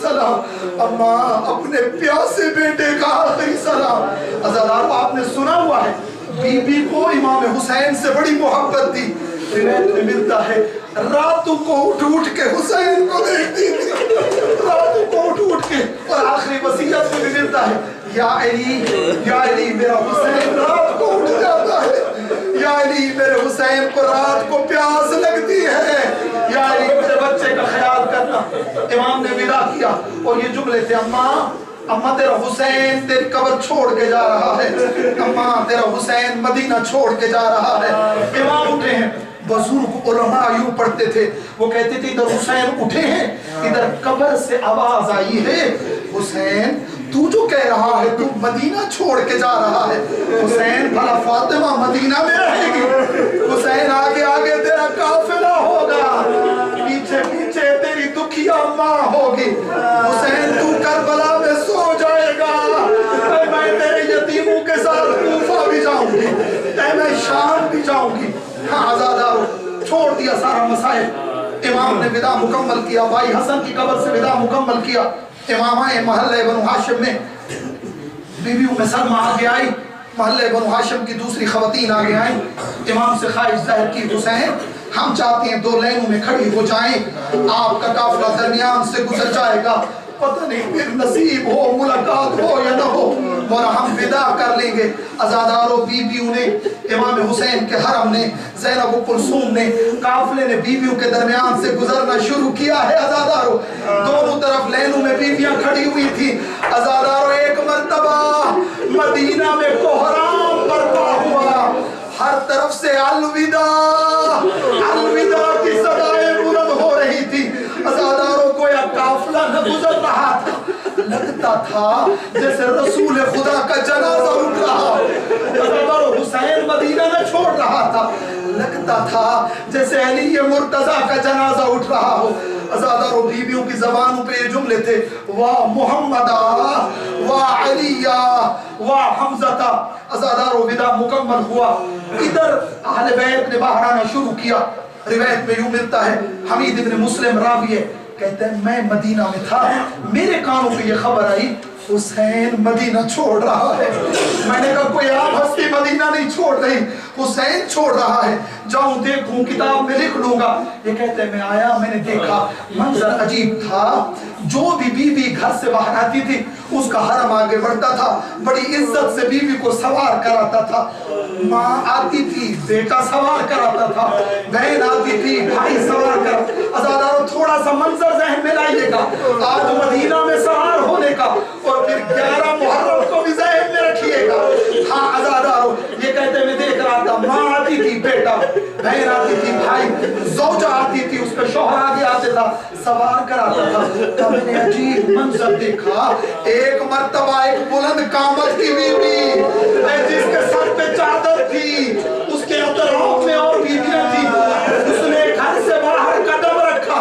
سلام، اماں اپنے پیاسے بیٹے کا آخری سلام۔ عزادارو آپ نے سنا ہوا ہے بی بی کو امام حسین سے بڑی محبت تھی، روایت میں ملتا ہے راتوں کو اٹھ کے حسین کو دیکھتی تھی، راتوں کو اٹھ کے، اور آخری وصیت میں بھی ملتا ہے یا علی میرا حسین رات کو اٹھ جاتا ہے، یا علی میرے حسین کو رات کو پیاس لگتی ہے، یا علی میرے بچے کا خیال کرنا۔ امام نے ودا کیا اور یہ جملے تھے، اماں تیرا حسین تیری قبر چھوڑ کے جا رہا ہے، اماں تیرا حسین مدینہ چھوڑ کے جا رہا ہے۔ امام اٹھے ہیں، بزرگ علماء یوں پڑھتے تھے، وہ کہتے تھے ادھر حسین اٹھے ہیں، ادھر قبر سے آواز آئی ہے حسین تو جو کہہ رہا ہے تو مدینہ چھوڑ کے جا رہا ہے، حسین بھلا فاطمہ مدینہ میں رہے گی، حسین آگے آگے تیرا قافلہ ہوگا، پیچھے پیچھے تیری دکھیا ماں ہوگی، حسین تو کربلا میں سو جائے گا، میں تیرے یتیموں کے ساتھ کوفہ بھی جاؤں گی، میں شام بھی جاؤں گی۔ ہاں عزادارو چھوڑ دیا سارا مسائل، امام نے ودا مکمل کیا، بھائی حسن کی قبر سے ودا مکمل کیا۔ امام آئے محلہ بنو ہاشم میں، بی بی ام سلمہ آگے آئی، محلہ بنو ہاشم کی دوسری خواتین آگے آئیں، امام سے خواہش ظاہر کی حسین ہم چاہتے ہیں 2 لینوں میں کھڑی ہو جائیں، آپ کا قافلہ درمیان سے گزر جائے گا، پتہ نہیں پھر نصیب ہو ملاقات ہو یا نہ ہو، اور ہم ودا کر لیں گے۔ عزادارو بیویوں نے، امام حسین کے حرم نے، زینب و کلثوم نے، قافلے نے بیویوں کے درمیان سے گزرنا شروع کیا ہے۔ عزادارو دونوں طرف لینوں میں بیویاں کھڑی ہوئی تھی۔ عزادارو ایک مرتبہ مدینہ میں کوہرام برپا ہوا، ہر طرف سے الوداع الوداع کی صدائیں بلند ہو رہی تھی۔ عزادارو گویا قافلہ نہ گزر رہا تھا، لگتا تھا جیسے رسول خدا کا جنازہ اٹھ رہا، عزادارو حسین مدینہ نہ چھوڑ رہا تھا، لگتا تھا جیسے علی مرتضیٰ کا جنازہ اٹھ رہا ہو۔ عزادارو بیویوں کی زبانوں پہ یہ جملے تھے، واہ محمدہ واہ علیہ واہ حمزہ۔ عزادارو ودا مکمل ہوا، ادھر اہل بیت نے باہر آنا شروع کیا۔ روایت میں یوں ملتا ہے، حمید ابن مسلم راوی ہے، کہتے ہیں میں مدینہ میں تھا، میرے کانوں پہ یہ خبر آئی حسین مدینہ چھوڑ رہا ہے۔ میں نے کہا کوئی عام ہستی مدینہ نہیں چھوڑ رہی، حسین چھوڑ رہا ہے، جاؤں دیکھوں کتاب میں لکھ لوں گا۔ یہ کہتے ہیں میں آیا، میں نے دیکھا منظر عجیب تھا، جو بھی بیوی گھر سے باہر آتی تھی اس کا حرم آگے بڑھتا تھا، بڑی عزت سے بیوی کو سوار کراتا تھا، ماں آتی تھی بیٹا سوار کراتا تھا، بہن آتی تھی بھائی سوار کر۔ عزادارو تھوڑا سا منظر ذہن میں لائیے گا، آج مدینہ میں سوار ہونے کا، اور پھر 11 محرم کو بھی ذہن میں رکھیے گا۔ ہاں عزادارو یہ کہتے میں دیکھ رہا تھا، ماں آتی تھی بیٹا، بہن آتی تھی بھائی، زوجہ آتی تھی اس پہ شوہر آگے آتے تھا، سوار کراتا تھا۔ میں نے عجیب منظر دیکھا، ایک مرتبہ ایک بلند قامت کی بیوی جس کے سر پہ چادر تھی، اس کے اطراف میں اور بیویاں تھی، اس نے گھر سے باہر قدم رکھا۔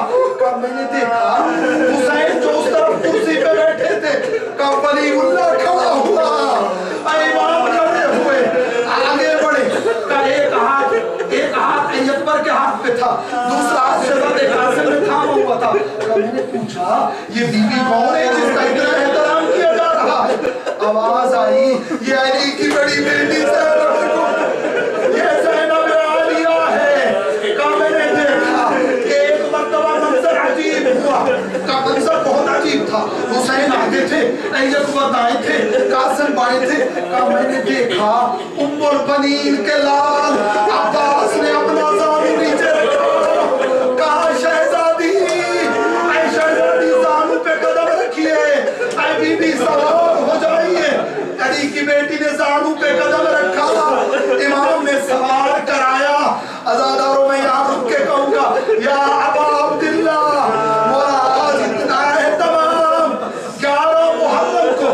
میں نے دیکھا حسین جو اس طرف کرسی پہ بیٹھے تھے، ولی اللہ کھڑا ہوا، امام کھڑے ہوئے، آگے بڑھے، ایک ہاتھ اکبر کے ہاتھ پہ تھا، دوسرا ہاتھ شہزادے قاسم میں تھاما ہوا تھا۔ میں نے پوچھا یہ بیوی کون ہے جس کا اتنا احترام کیا جا رہا ہے؟ آواز آئی یہ علی کی بڑی بیٹی زینب، یہ زینب عالیہ ہے۔ کہا میں نے دیکھا ایک مرتبہ منظر عجیب ہوا، کا منظر بہت عجیب تھا، حسین آگے تھے، اکبر دائیں تھے، قاسم بائیں تھے۔ کہا میں نے دیکھا ام البنین کے لال عباس نے اپنا زانو نیچے رکھا، کہا شہزادی اے شہزادی زانو پہ قدم رکھیے، اے بی بی سوار ہو جائیے۔ علی کی بیٹی نے زانو پہ قدم رکھا، امام نے سوار کرایا۔ عزاداروں میں یہاں رک کے کہوں گا یا ابا عبداللہ، مولا آج اتنا ہے تمام 11 محرم کو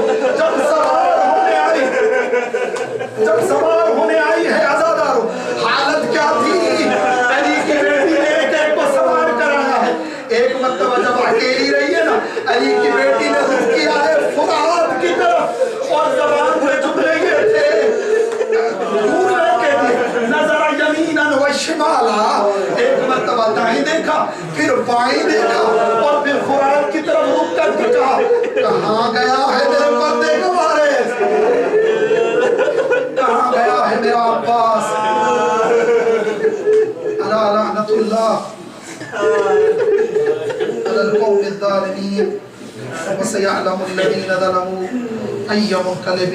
جب سوار ہونے آئی ہے عزاداروں، دیکھا، ایک مرتبہ دائیں دیکھا، پھر بائیں دیکھا، اور پھر قرآن کی طرف رک کر کے کہا کہاں گیا ہے میرے پردے کا وارث، کہاں گیا ہے میرا عباس؟ الا لعنت اللہ علی القوم الظالمین وسيعلم الذين ظلموا أي منقلب